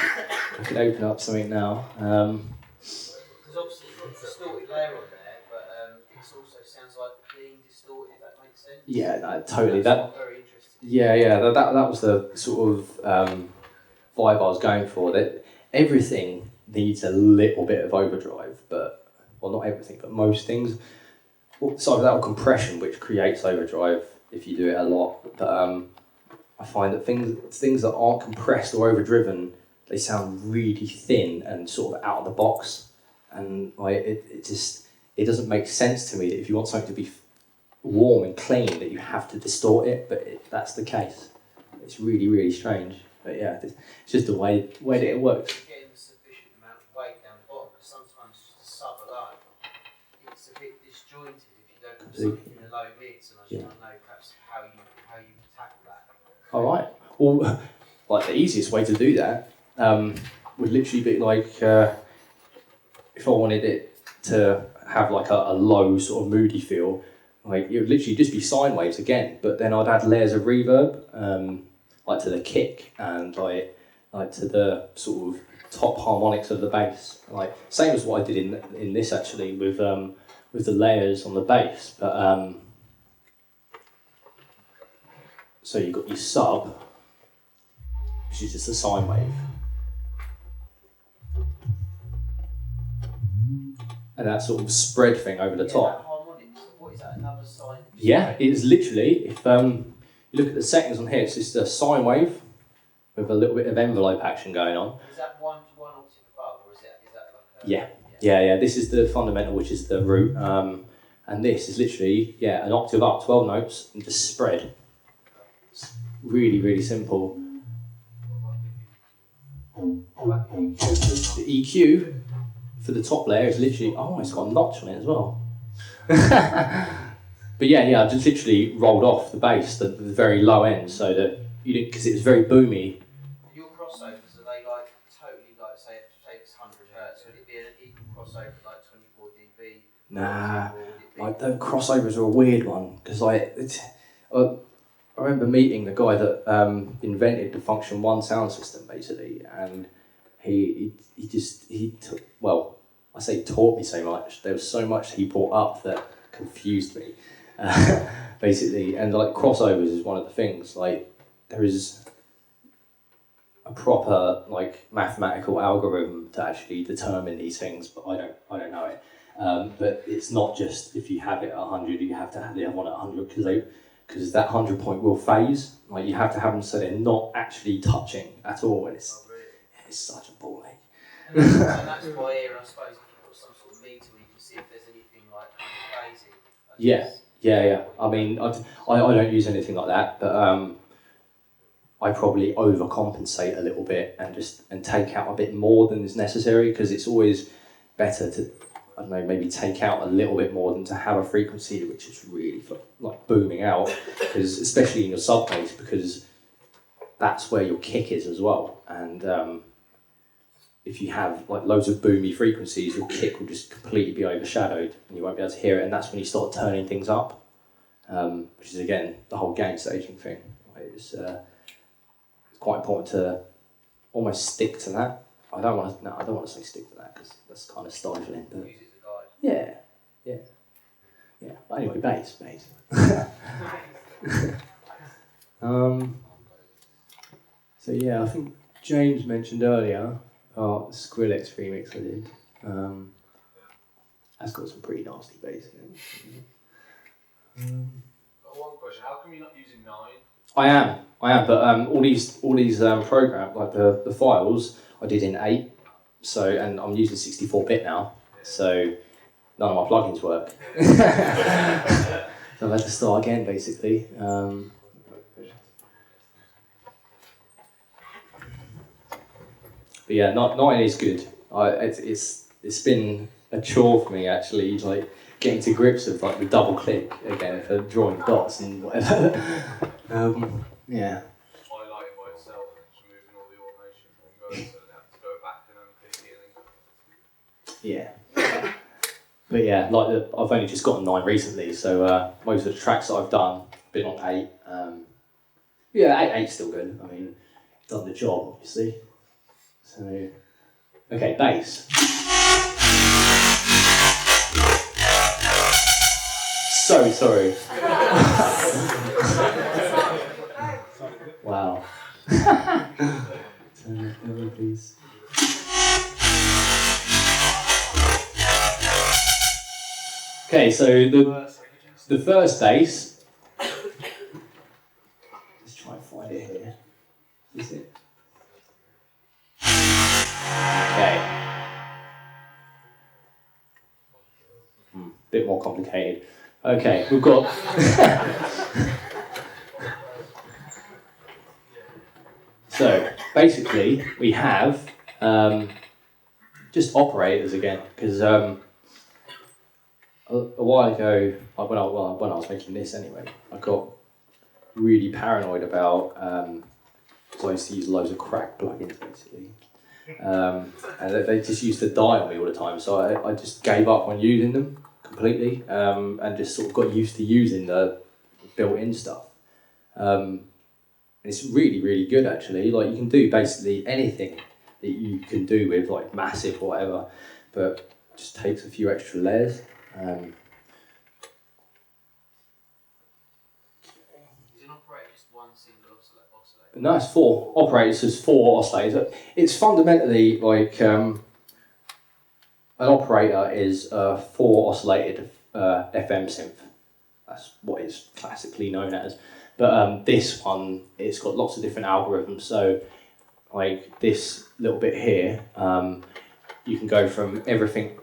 A: I can open up something now.
D: Because obviously you've got a distorted layer on there, but it also sounds like clean distorted, if that makes sense.
A: Yeah, no, totally.
D: That's very interesting.
A: Yeah. That was the sort of vibe I was going for. That everything needs a little bit of overdrive, but well, not everything, but most things. Well, so without compression, which creates overdrive if you do it a lot. But I find that things that aren't compressed or overdriven, they sound really thin and sort of out of the box, and like it doesn't make sense to me that if you want something to be warm and clean that you have to distort it, but that's the case. It's really, really strange, but yeah, it's just the way that it works.
D: Getting a sufficient amount of weight down the bottom, because sometimes just a sub alone, it's a bit disjointed if you don't have something in the low mids, and I just want to know perhaps how you tackle that.
A: All right. Well, like the easiest way to do that would literally be like if I wanted it to have like a low sort of moody feel, like it would literally just be sine waves again, but then I'd add layers of reverb, like to the kick and like to the sort of top harmonics of the bass, like same as what I did in this actually with the layers on the bass, but so you've got your sub, which is just a sine wave. And that sort of spread thing over the top.
D: That harmonics, what is that, another sine?
A: Yeah, it is literally, if you look at the settings on here, it's just a sine wave with a little bit of envelope action going on.
D: Is that one octave above, or is that like a...
A: Yeah, this is the fundamental, which is the root. And this is literally, an octave up, 12 notes, and just spread. It's really, really simple. The EQ for the top layer is literally, it's got a notch on it as well. But I just literally rolled off the bass, the very low end, so that you didn't, because it was very boomy.
D: Your crossovers, are they like totally like, say it's 100 hertz, would it be an equal crossover like 24 dB?
A: Nah, like the crossovers are a weird one, because I remember meeting the guy that invented the Function 1 sound system basically, and he taught me so much. There was so much he brought up that confused me, basically. And like crossovers is one of the things. Like there is a proper like mathematical algorithm to actually determine these things, but I don't know it. But it's not just if you have it at 100, you have to have the other one at 100 because that 100 point will phase. Like you have to have them so they're not actually touching at all, and it's such a ball ache.
D: And that's why here, I suppose, if you've got some sort of meter where you can see if there's anything like kind of phasing.
A: Yeah. I mean, I don't use anything like that, but I probably overcompensate a little bit and take out a bit more than is necessary, because it's always better to, I don't know, maybe take out a little bit more than to have a frequency which is really like booming out, because especially in your sub bass, because that's where your kick is as well, and if you have like loads of boomy frequencies, your kick will just completely be overshadowed and you won't be able to hear it, and that's when you start turning things up, which is again the whole gain staging thing. It's quite important to almost stick to that. I don't want to say stick to that because that's kind of stifling. But
D: Use it as a guide.
A: yeah. But anyway, bass. So yeah, I think James mentioned earlier the Skrillex remix I did. That's got some pretty nasty bass in it.
E: Got one question. How come you're not using 9?
A: I am, but all these programs, like the files, I did in 8. So, and I'm using 64-bit now, so none of my plugins work. So I've had to start again, basically. But yeah, 9 is good. It's been a chore for me actually, like getting to grips with like the double click again for drawing dots and whatever. Yeah.
E: Highlighting by itself and just moving all the automation and going, so they have to go back and unclick it and then
A: Yeah. But yeah, like I've only just gotten 9 recently, so most of the tracks that I've done been on 8. Yeah, 8's still good. I mean, done the job obviously. So, okay, bass. So sorry. Wow. Turn it over, please. Okay, so the first bass. Let's try and find it here. Is it? Okay. Bit more complicated. Okay, we've got. So basically, we have just operators again, because a while ago, when I was making this anyway, I got really paranoid about. So I used to use loads of crack plugins basically. And they just used to die on me all the time, so I just gave up on using them completely, and just sort of got used to using the built-in stuff. It's really, really good actually. Like you can do basically anything that you can do with like Massive or whatever, but it just takes a few extra layers.
D: Is an operator just one single oscillator?
A: No, it's 4 operators. There's 4 oscillators. It's fundamentally like an operator is a 4 oscillated FM synth. That's what it's classically known as. But this one, it's got lots of different algorithms. So, like this little bit here, you can go from everything,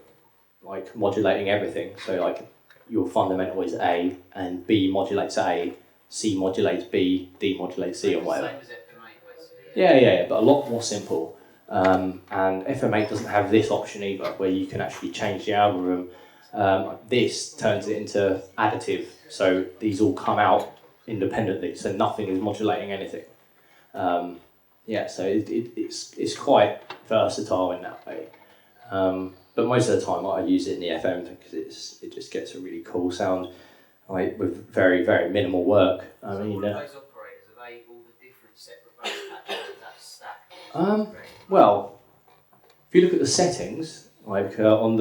A: like modulating everything. So, like your fundamental is A, and B modulates A, C modulates B, D modulates C, or whatever.
D: Same as FM8 basically.
A: Yeah, but a lot more simple. And FM8 doesn't have this option either, where you can actually change the algorithm. This turns it into additive, so these all come out independently, so nothing is modulating anything. So it's quite versatile in that way. But most of the time I use it in the FM because it just gets a really cool sound, like with very, very minimal work. I mean,
D: all of those operators, are they all the different separate bass patches that stack?
A: Well, if you look at the settings, like on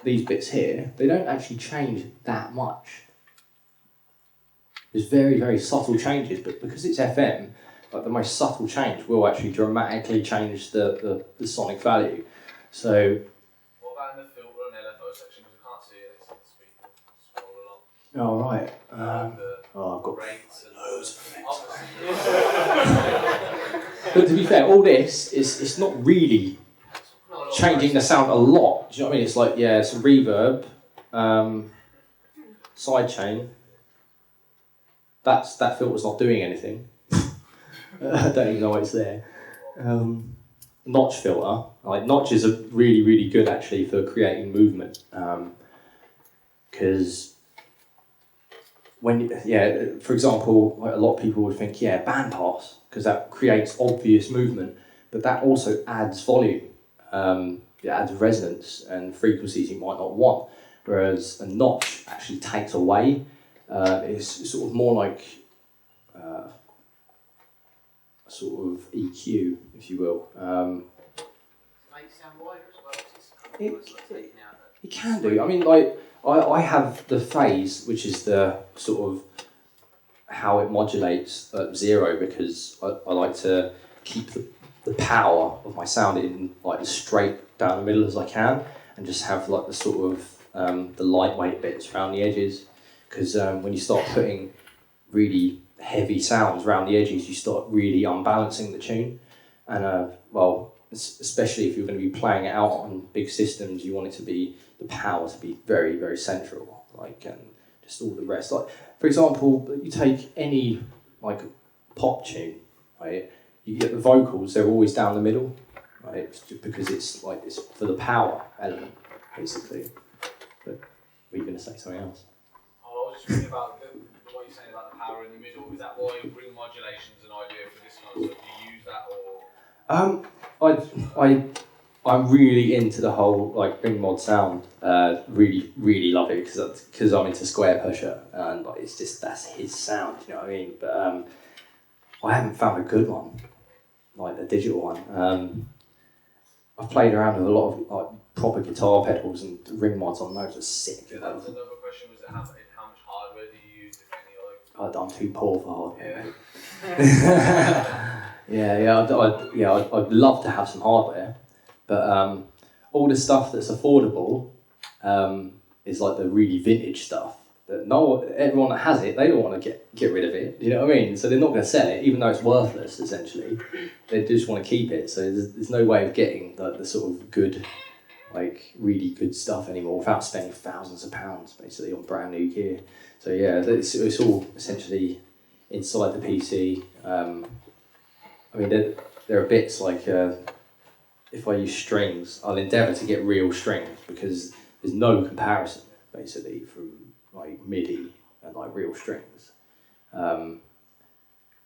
A: these bits here, they don't actually change that much. There's very, very subtle changes, but because it's FM, like the most subtle change will actually dramatically change the sonic value. So.
D: What about in the filter and LFO section? Because I can't see it. It's on the speaker. Scroll along.
A: Oh right. I've got
D: Rates and
A: loads
D: obviously.
A: But to be fair, all this is it's not really changing the sound a lot. Do you know what I mean? It's like, yeah, some reverb, sidechain. That filter's not doing anything. I don't even know why it's there. Notch filter. Like notches are really, really good actually for creating movement. Because for example, like a lot of people would think, bandpass, because that creates obvious movement, but that also adds volume. It adds resonance and frequencies you might not want. Whereas a notch actually takes away. It's sort of more like a sort of EQ, if you will.
D: Make it sound wider as well.
A: It can do. I mean, like I have the phase, which is the sort of how it modulates at 0, because I like to keep the power of my sound in like as straight down the middle as I can, and just have like the sort of the lightweight bits around the edges. Because when you start putting really heavy sounds around the edges, you start really unbalancing the tune. And especially if you're going to be playing it out on big systems, you want it to be the power to be very, very central, like, and just all the rest. Like, for example, you take any like pop tune, right? You get the vocals; they're always down the middle, right? It's just because it's for the power element, basically. But were you going to say something else?
D: I was just thinking about what you're saying about the power in the middle. Is that why ring modulation's an idea for this one? So do you use that, or? I'm really into the whole like ring mod sound. Really, really love it because I'm into Square Pusher, and like it's just that's his sound. You know what I mean? But I haven't found a good one, like the digital one. I've played around with a lot of like proper guitar pedals, and ring mods on those are sick. Yeah, that was another question. Was how much hardware do you use, if any?
A: I'm too poor for hardware. Yeah. I'd love to have some hardware, but all the stuff that's affordable is like the really vintage stuff. That everyone that has it, they don't want to get rid of it. You know what I mean? So they're not going to sell it, even though it's worthless. Essentially, they just want to keep it. So there's no way of getting the sort of good, like really good stuff anymore without spending thousands of pounds basically on brand new gear. So yeah, it's all essentially inside the PC. I mean, there are bits like if I use strings, I'll endeavour to get real strings because there's no comparison basically from like MIDI and like real strings.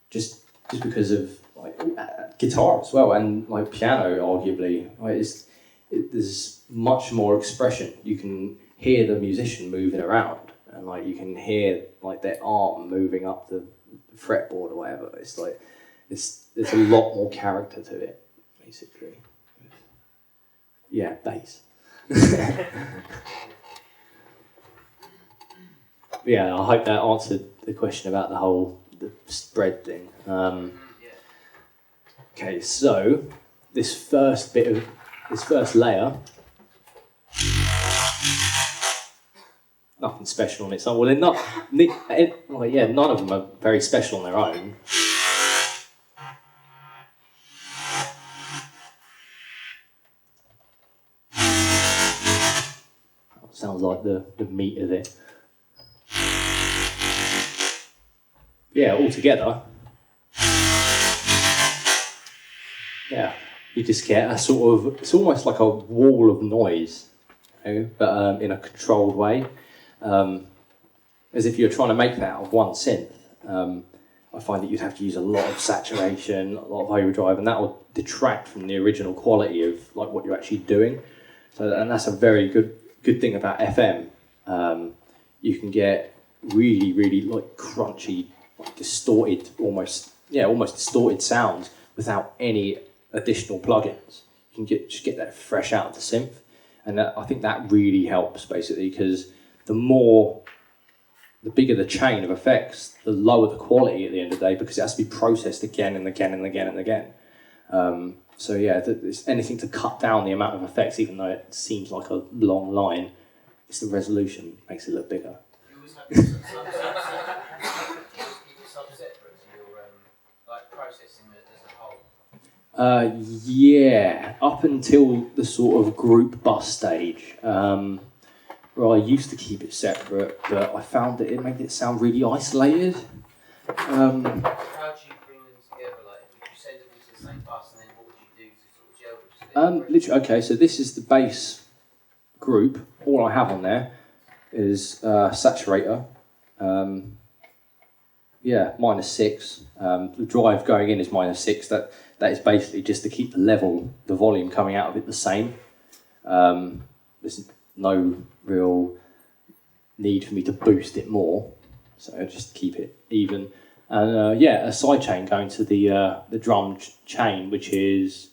A: Just because of like guitar as well, and like piano arguably, like there's much more expression. You can hear the musician moving around, and like you can hear like their arm moving up the fretboard or whatever. It's like there's a lot more character to it, basically. Yeah, bass. Yeah, I hope that answered the question about the spread thing. Okay, so this first layer, nothing special on its own. Well, they're not. None of them are very special on their own. Sounds like the meat of it. Yeah, all together. Yeah, you just get a sort of, it's almost like a wall of noise, you know, but in a controlled way. As if you're trying to make that out of one synth. I find that you'd have to use a lot of saturation, a lot of overdrive, and that will detract from the original quality of like what you're actually doing. So, and that's a very good thing about FM. You can get really, really like crunchy, like distorted, almost distorted sounds without any additional plugins. You can just get that fresh out of the synth, and I think that really helps basically because the more the bigger the chain of effects, the lower the quality at the end of the day, because it has to be processed again and again and again and again. So yeah, it's anything to cut down the amount of effects, even though it seems like a long line, it's the resolution makes it look bigger.
D: You always have some separate to your like processing as a whole.
A: Yeah, up until the sort of group bus stage, where I used to keep it separate, but I found that it made it sound really isolated.
D: How do you bring them together? Like, would you send them to the same bus, and then what would you do to sort of gel them?
A: Literally, okay, so this is the bass group. All I have on there is saturator. Yeah, -6. The drive going in is -6. That is basically just to keep the volume coming out of it the same. There's no real need for me to boost it more, so I just keep it even. And yeah, a side chain going to the drum chain, which is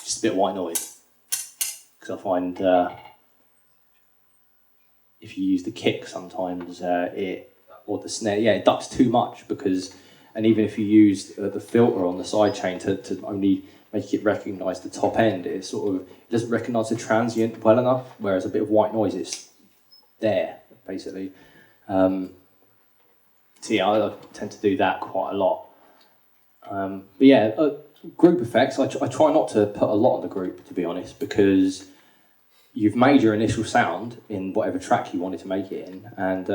A: just a bit of white noise, because I find if you use the kick sometimes or the snare, yeah, it ducks too much, and even if you use the filter on the side chain to only make it recognise the top end, it doesn't recognise the transient well enough, whereas a bit of white noise is there, basically. So yeah, I tend to do that quite a lot. But yeah, group effects, I try not to put a lot on the group, to be honest, because you've made your initial sound in whatever track you wanted to make it in, and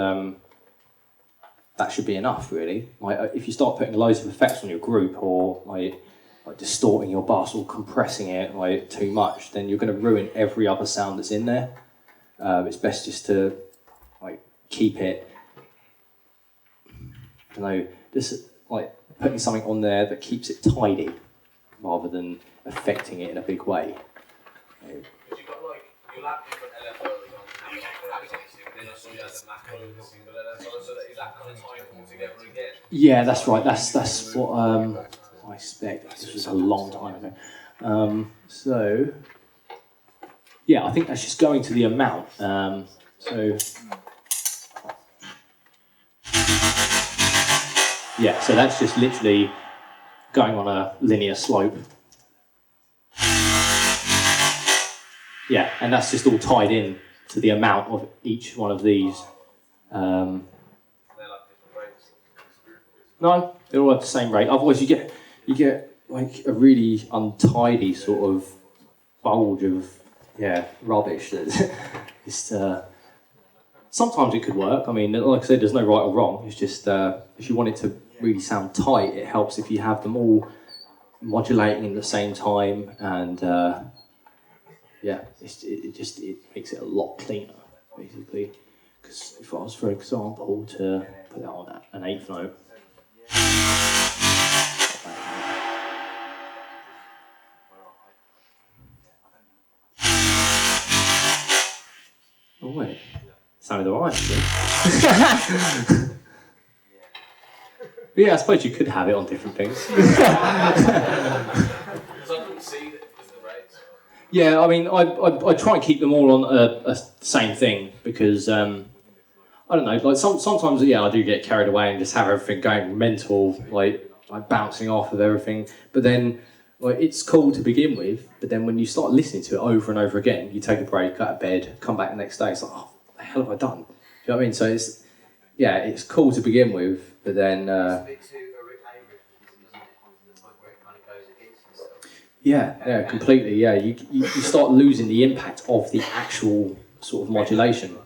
A: that should be enough, really. Like, if you start putting loads of effects on your group, or like distorting your bass or compressing it like too much, then you're going to ruin every other sound that's in there. It's best just to like keep it, I don't know, just like putting something on there that keeps it tidy rather than affecting it in a big way.
F: Because you've got like, you'll have different LFOs on then I saw you had the macro and the single LFO, so is that kind of tying all together again?
A: Yeah, that's right. That's what I expect. This was a long time ago. So yeah, I think that's just going to the amount. So yeah, so that's just literally going on a linear slope. Yeah, and that's just all tied in to the amount of each one of these. No, they're all at the same rate. Otherwise, you get like a really untidy sort of bulge of rubbish. That just sometimes it could work. I mean, like I said, there's no right or wrong. It's just if you want it to really sound tight, it helps if you have them all modulating at the same time, and it makes it a lot cleaner, basically. Because if I was, for example, to put that on an 8th note. Oh wait, sounded alright actually. Yeah, I suppose you could have it on different things.
F: Because I couldn't see that because of the rates.
A: Yeah, I mean, I try and keep them all on a same thing, because I don't know, like sometimes I do get carried away and just have everything going mental, like bouncing off of everything. But then, like, it's cool to begin with. But then when you start listening to it over and over again, you take a break, go to bed, come back the next day. It's like, oh, what the hell have I done? Do you know what I mean? So it's cool to begin with. But then,
D: It's a bit too irritating, doesn't it? The point where it kind of goes against itself.
A: yeah, completely. Yeah, you start losing the impact of the actual sort of modulation.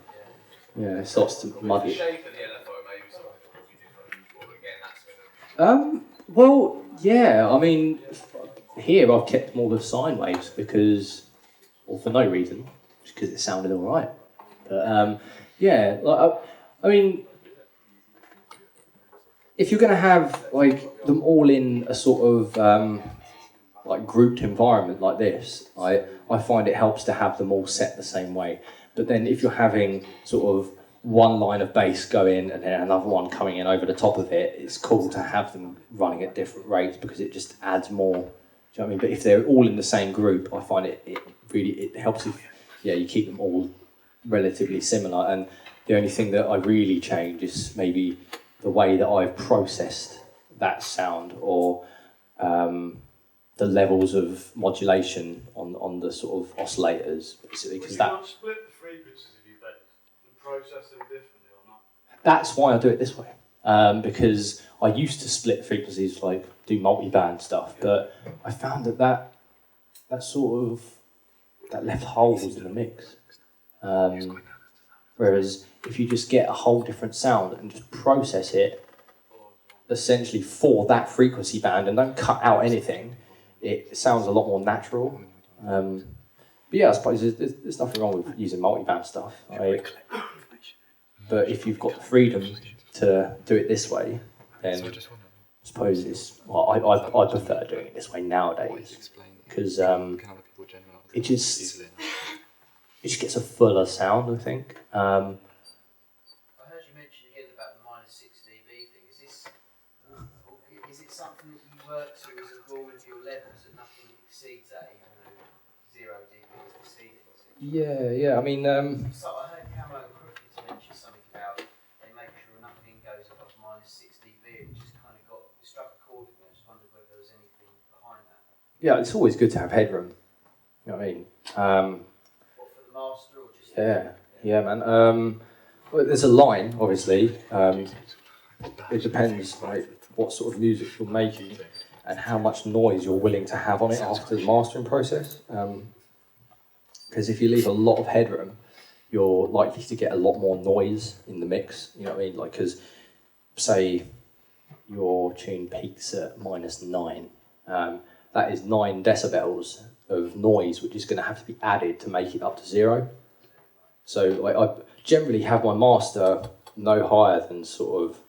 A: Yeah, it starts to muddy
F: The
A: it.
F: shape of the LFO maybe something that would be different, but again, that's going to...
A: Well, yeah, I mean, here I've kept them all the sine waves for no reason, just because it sounded alright. But yeah, like, I mean, if you're going to have like them all in a sort of like grouped environment like this, I find it helps to have them all set the same way. But then if you're having sort of one line of bass go in and then another one coming in over the top of it, it's cool to have them running at different rates, because it just adds more. Do you know what I mean? But if they're all in the same group, I find it really helps if you keep them all relatively similar, and the only thing that I really change is maybe the way that I've processed that sound, or the levels of modulation on the sort of oscillators, basically, because that.
E: Can't split the frequencies of your bass and process them differently or not?
A: That's why I do it this way, because I used to split frequencies, like do multi-band stuff, but I found that left holes in the mix. Whereas if you just get a whole different sound and just process it essentially for that frequency band and don't cut out anything, it sounds a lot more natural. But yeah, I suppose there's nothing wrong with using multi-band stuff. Right? But if you've got the freedom to do it this way, then I suppose I prefer doing it this way nowadays, because it just gets a fuller sound, I think.
D: I heard you mention again about the -6 dB thing. Is it something that you work to as a rule of your levels, that nothing exceeds that, even though 0 dB is the ceiling?
A: Yeah. I mean,
D: So I heard Camo and Crooked mention something about they make sure nothing goes above -6 dB. It just kind of struck a chord with me. I just wondered whether there was anything behind that.
A: yeah, it's always good to have headroom. You know what I mean?
D: What, for the master or just?
A: Yeah, man. Well, there's a line, obviously. It depends, like, what sort of music you're making and how much noise you're willing to have on it after the mastering process. Because if you leave a lot of headroom, you're likely to get a lot more noise in the mix. You know what I mean? Like, because say your tune peaks at -9, that is 9 decibels of noise, which is going to have to be added to make it up to 0. So like, I generally have my master no higher than sort of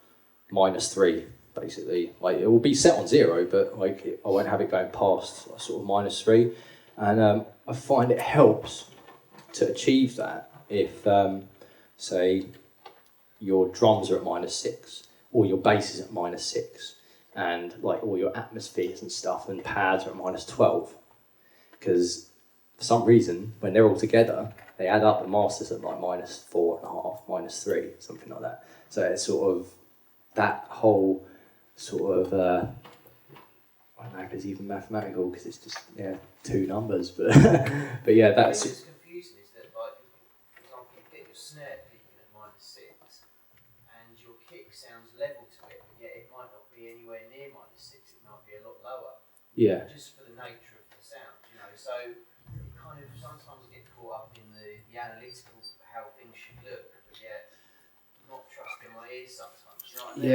A: -3, basically. Like, it will be set on 0, but like I won't have it going past sort of -3. And I find it helps to achieve that if, say, your drums are at -6 or your bass is at -6, and like all your atmospheres and stuff and pads are at -12. Because for some reason, when they're all together, they add up the masters at like -4.5, -3, something like that. So it's sort of that whole sort of, I don't know if it's even mathematical, because it's just, 2 numbers, but but yeah, that's.
D: What's confusing is that, like, for example, you get your snare peaking at -6, and your kick sounds level to it, but yet it might not be anywhere near -6. It might be a lot lower.
A: Yeah.
D: Just for the nature of the sound, So you kind of sometimes get caught up in the analytical how things should look, but yet not trusting my ears sometimes. You know what I mean?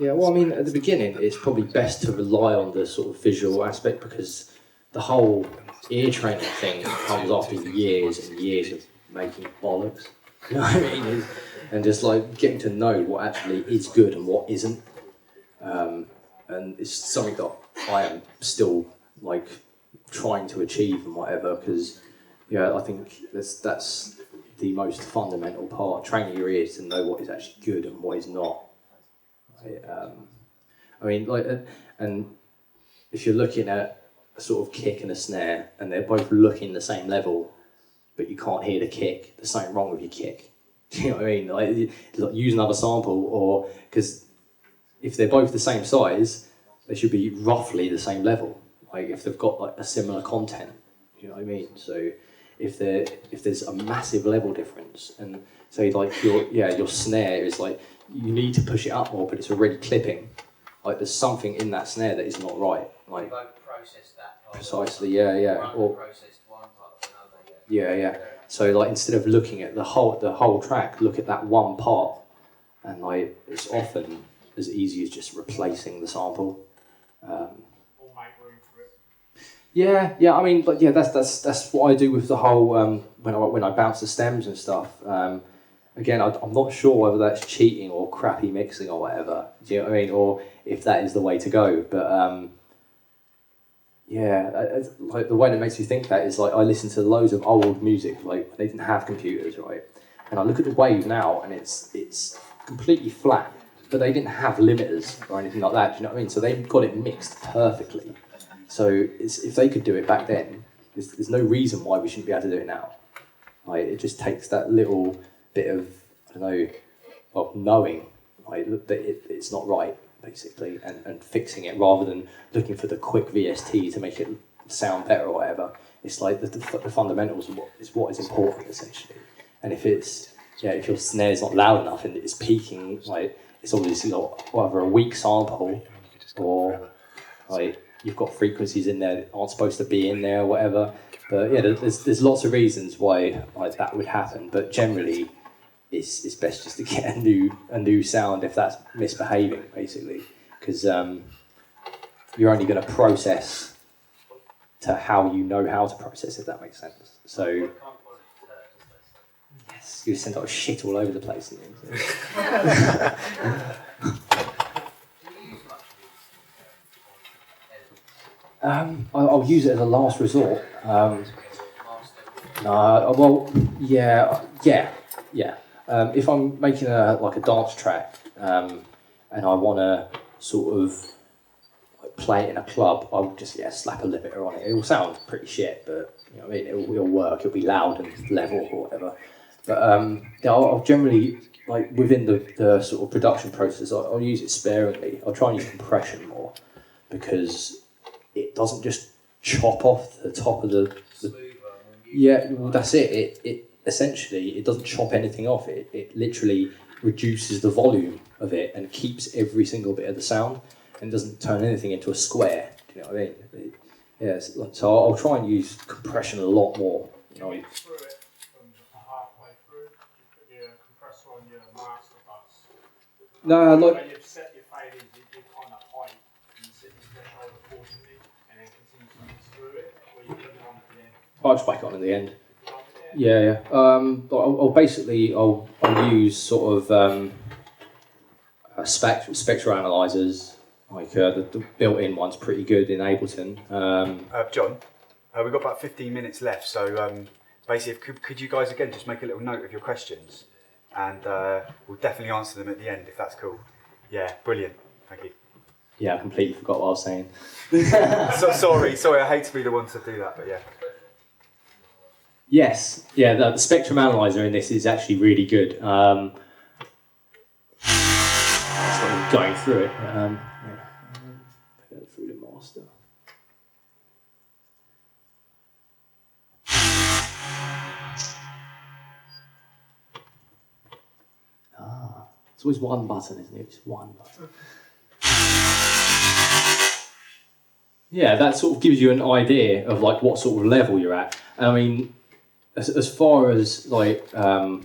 A: Yeah. Well, I mean, at the beginning, it's probably best to rely on the sort of visual aspect, because the whole ear training thing comes after years and years of making bollocks. You know what I mean? And just like getting to know what actually is good and what isn't. And it's something that I am still like trying to achieve and whatever, because I think that's the most fundamental part, training your ears to know what is actually good and what is not. I mean, like, and if you're looking at a sort of kick and a snare and they're both looking the same level, but you can't hear the kick, there's something wrong with your kick. You know what I mean? Like use another sample, or because if they're both the same size, they should be roughly the same level. Like if they've got like a similar content, you know what I mean? So if there's a massive level difference, and say like your snare is like, you need to push it up more, but it's already clipping. Like there's something in that snare that is not right. Like
D: you won't process that part.
A: Precisely, yeah. Or
D: process one part of another.
A: Yeah. So like instead of looking at the whole track, look at that one part, and like it's often as easy as just replacing the sample. Yeah. I mean, but yeah, that's what I do with the whole when I bounce the stems and stuff. Again, I'm not sure whether that's cheating or crappy mixing or whatever. Do you know what I mean? Or if that is the way to go. But like the way that makes me think that is like I listen to loads of old music, like they didn't have computers, right? And I look at the wave now, and it's completely flat, but they didn't have limiters or anything like that. Do you know what I mean? So they've got it mixed perfectly. So if they could do it back then, there's no reason why we shouldn't be able to do it now. Like it just takes that little bit of, I don't know, of knowing like that it's not right, basically, and fixing it rather than looking for the quick VST to make it sound better or whatever. It's like the fundamentals is what is important, essentially. And if if your snare's not loud enough and it's peaking, like it's obviously not either a weak sample or like you've got frequencies in there that aren't supposed to be in there or whatever. But yeah, there's lots of reasons why like that would happen. But generally, it's best just to get a new sound if that's misbehaving, basically, because you're only going to process to how you know how to process, if that makes sense. So yes, you send out shit all over the place and things. I'll use it as a last resort. Well, yeah. If I'm making a dance track and I want to sort of play it in a club, I'll just slap a limiter on it. It will sound pretty shit, but you know what I mean, it'll work. It'll be loud and level or whatever. But I'll generally, like within the sort of production process, I'll use it sparingly. I'll try and use compression more because it doesn't just chop off the top of the yeah. Well, that's it. It essentially it doesn't chop anything off. It literally reduces the volume of it and keeps every single bit of the sound and doesn't turn anything into a square. Do you know what I mean? So I'll try and use compression a lot more. You know.
E: Through it from halfway through, you put your compressor on your master bus.
A: No,
E: when you've set your faders, you do kind of height and set your threshold accordingly, and then continue to mix through it, or you put it on at the end.
A: I'll just whack it on at the end. Yeah. I'll use sort of spectral analyzers. Like the built-in one's pretty good in Ableton.
G: John, we've got about 15 minutes left, so basically, could you guys again just make a little note of your questions, and we'll definitely answer them at the end if that's cool. Yeah, brilliant. Thank you.
A: Yeah, I completely forgot what I was saying.
G: Sorry, I hate to be the one to do that, but yeah.
A: Yes, yeah, the spectrum analyzer in this is actually really good. Sort of going through it. Go through the master. It's always one button, isn't it? Just one button. Yeah, that sort of gives you an idea of like what sort of level you're at. And I mean, as far as like the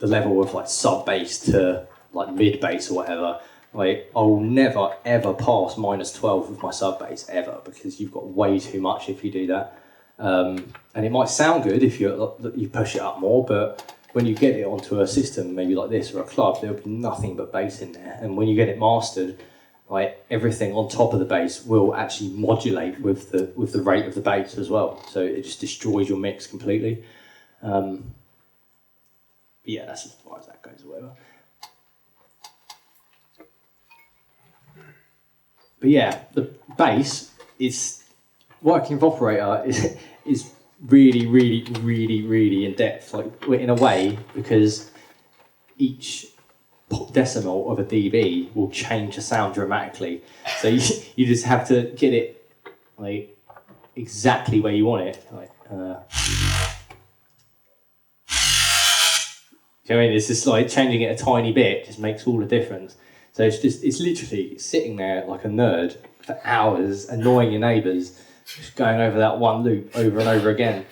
A: level of like sub bass to like mid bass or whatever, like I'll never ever pass -12 with my sub bass ever, because you've got way too much if you do that. And it might sound good if you push it up more, but when you get it onto a system maybe like this or a club, there'll be nothing but bass in there. And when you get it mastered, like everything on top of the bass will actually modulate with the rate of the bass as well. So it just destroys your mix completely. Yeah, that's as far as that goes or whatever. But yeah, the bass is working with operator is really, really, really, really in depth, like in a way, because each decimal of a dB will change the sound dramatically. So you just have to get it like exactly where you want it. Like, you know what I mean? It's just like changing it a tiny bit just makes all the difference. So it's literally sitting there like a nerd for hours, annoying your neighbours, just going over that one loop over and over again.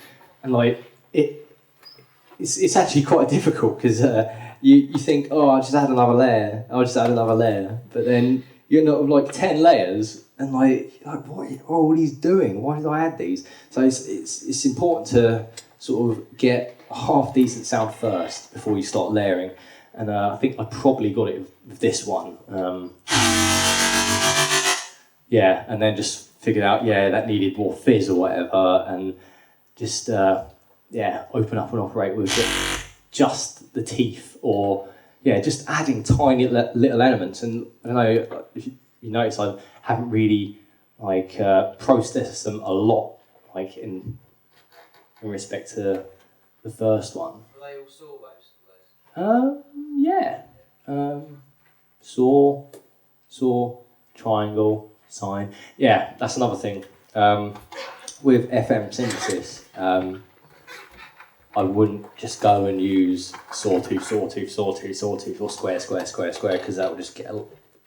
A: And like it's actually quite difficult because you think, oh, I'll just add another layer, but then you end up with like 10 layers and like what are all these doing? Why did I add these? So it's important to sort of get a half decent sound first before you start layering. And I think I probably got it with this one. Yeah, and then just figured out, that needed more fizz or whatever, and just, open up and operate with just the teeth, or, just adding tiny little elements. And I don't know if you notice, I haven't really, processed them a lot, in respect to, the first one.
D: Were they all saw waves?
A: Yeah. Saw, triangle, sine. Yeah, that's another thing. With FM synthesis, I wouldn't just go and use sawtooth, or square, because that would just get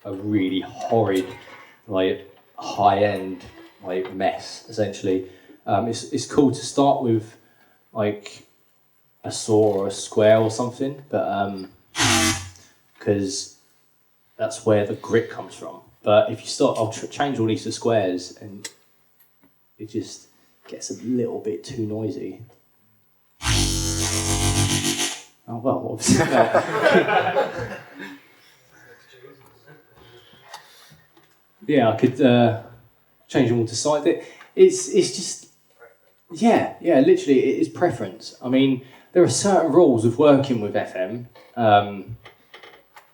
A: a really horrid, like, high-end, like, mess, essentially. It's cool to start with, like, a saw or a square or something, but because that's where the grit comes from. But if you start, I'll change all these to squares, and it just gets a little bit too noisy. Oh well, obviously. Yeah, I could change them all to side. It's just, yeah, literally, it is preference. I mean, there are certain rules of working with FM.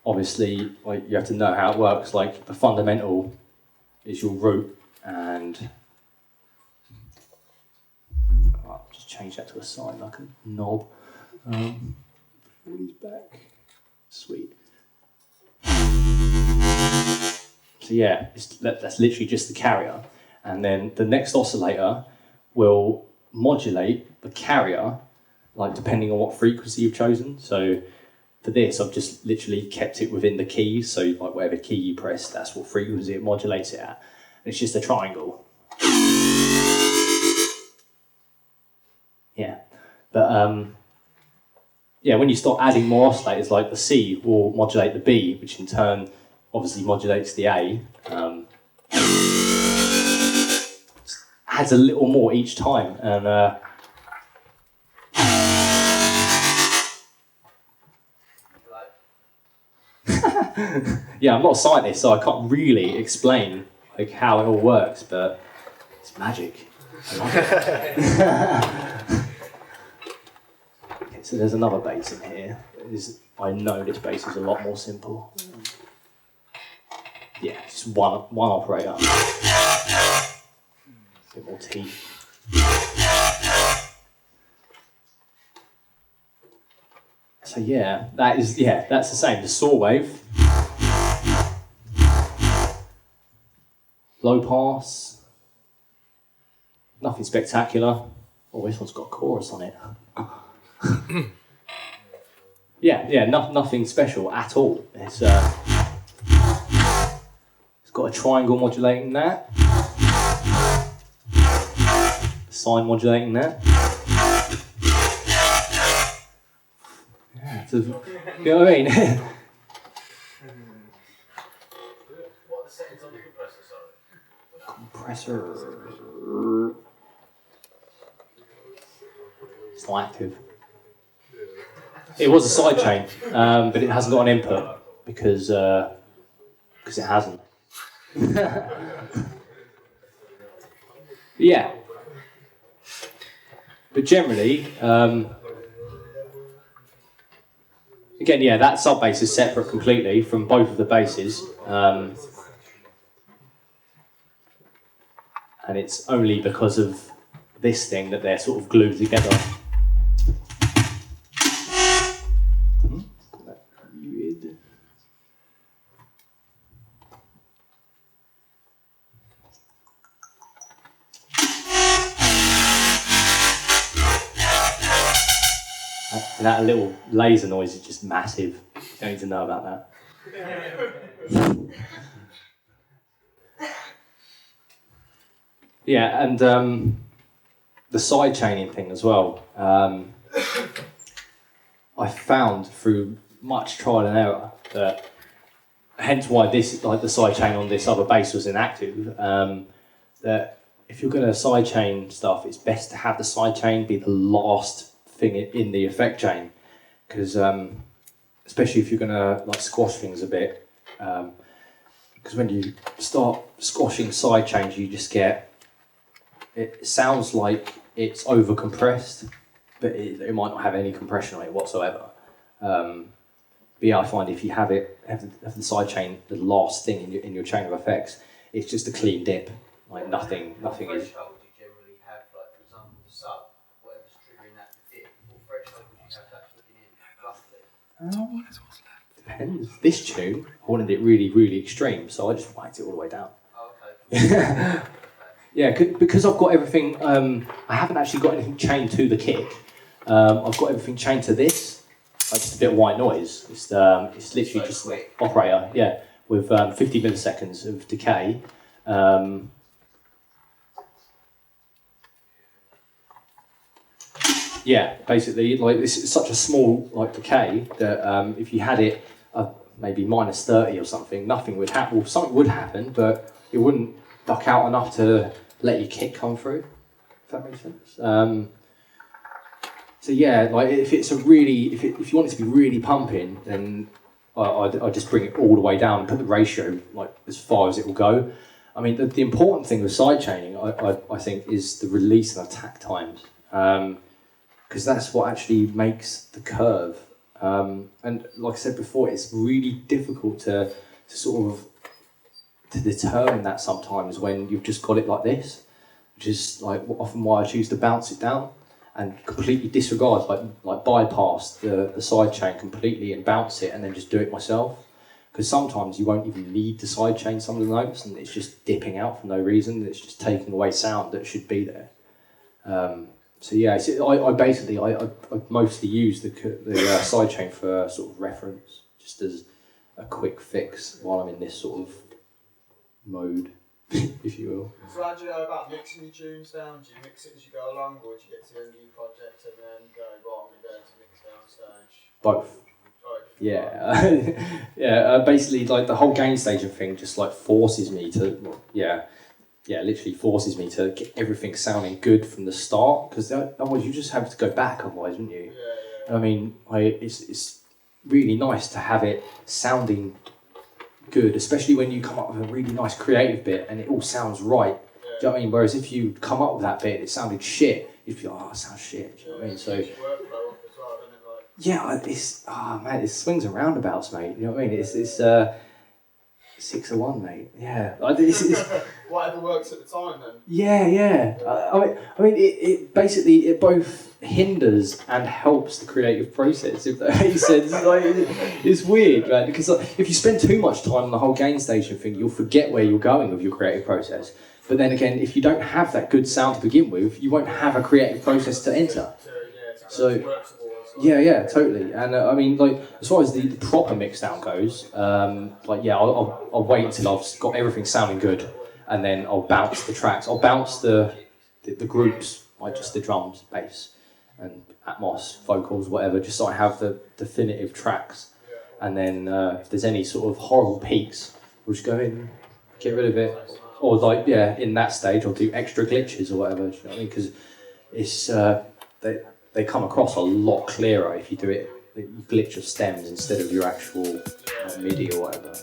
A: Obviously, like, you have to know how it works. Like, the fundamental is your root, and I'll just change that to a sine, like a knob. Pull these back. Sweet. So yeah, that's literally just the carrier, and then the next oscillator will modulate the carrier, like, depending on what frequency you've chosen. So for this, I've just literally kept it within the keys. So like whatever key you press, that's what frequency it modulates it at. And it's just a triangle. Yeah, but yeah, when you start adding more oscillators, like the C will modulate the B, which in turn obviously modulates the A. Adds a little more each time, and yeah, I'm not a scientist, so I can't really explain, like, how it all works, but it's magic. I love it. Okay, so there's another bass in here. I know this bass is a lot more simple. Yeah, just one operator. A bit more teeth. So yeah, that's the same. The saw wave, low pass, nothing spectacular. Oh, this one's got a chorus on it. Yeah, nothing special at all. It's got a triangle modulating that, sine modulating that. Yeah, you know what I mean?
F: What are the settings on the compressor, sorry?
A: Compressor. It's not active. It was a sidechain, but it hasn't got an input because it hasn't. Yeah. But generally, again, yeah, that sub bass is separate completely from both of the basses, and it's only because of this thing that they're sort of glued together. And that little laser noise is just massive. You don't need to know about that. Yeah, and the side chaining thing as well. I found through much trial and error that, hence why this, like the side chain on this other bass was inactive. That if you're going to side chain stuff, it's best to have the side chain be the last thing in the effect chain, because especially if you're going to like squash things a bit, because when you start squashing side chains, you just get, it sounds like it's over compressed, but it might not have any compression on it whatsoever. But yeah, I find if you have the side chain the last thing in your chain of effects, it's just a clean dip. Like nothing is.
D: Threshold you generally have, like for example, the sub, whatever's triggering that to dip, what threshold
A: Depends. This tune, I wanted it really, really extreme, so I just whacked it all the way down.
D: Oh, okay.
A: Yeah, because I've got everything. I haven't actually got anything chained to the kick. I've got everything chained to this. Like just a bit of white noise. It's literally just an operator. Yeah, with 50 milliseconds of decay. Yeah, basically, like this is such a small decay that if you had it maybe minus 30 or something, nothing would happen. Well, something would happen, but it wouldn't duck out enough to let your kick come through. If that makes sense. So yeah, like if it's a really, if you want it to be really pumping, then I just bring it all the way down and put the ratio like as far as it will go. I mean, the important thing with sidechaining, I think, is the release and attack times. Because that's what actually makes the curve. And like I said before, it's really difficult to determine that sometimes when you've just got it like this, which is like often why I choose to bounce it down and completely disregard, like bypass the sidechain completely and bounce it and then just do it myself. Because sometimes you won't even need to sidechain some of the notes and it's just dipping out for no reason. It's just taking away sound that should be there. So yeah, I basically mostly use the sidechain for sort of reference, just as a quick fix while I'm in this sort of mode, if you will.
H: So how do you know about mixing your tunes down? Do you mix it as you go along, or do you get to the end of your project and then go, right, I'm going to mix downstage?
A: Both. Yeah, yeah. Basically, like the whole gain staging thing just like forces me to, literally forces me to get everything sounding good from the start, because otherwise you just have to go back otherwise, wouldn't you? Yeah. I mean, it's really nice to have it sounding good, especially when you come up with a really nice creative bit and it all sounds right. Do you know what I mean? Whereas if you come up with that bit and it sounded shit, you'd be like, oh, it sounds shit. Do you know what I mean? So yeah, it swings and roundabouts, mate. You know what I mean? It's 6 of 1, mate. Yeah.
H: Whatever works at the time, then.
A: Yeah. I mean, it basically both hinders and helps the creative process. If that makes sense, it's weird, man. Because if you spend too much time on the whole gain station thing, you'll forget where you're going with your creative process. But then again, if you don't have that good sound to begin with, you won't have a creative process to enter. So. Yeah, totally. And I mean, like, as far as the proper mix down goes, I'll wait until I've got everything sounding good, and then I'll bounce the tracks. I'll bounce the groups, like just the drums, bass, and Atmos, vocals, whatever, just so I have the definitive tracks. And then if there's any sort of horrible peaks, we'll just go in, get rid of it. Or in that stage, I'll do extra glitches or whatever. Do you know what I mean? Because it's they come across a lot clearer if you do it, you glitch of stems instead of your actual MIDI or whatever.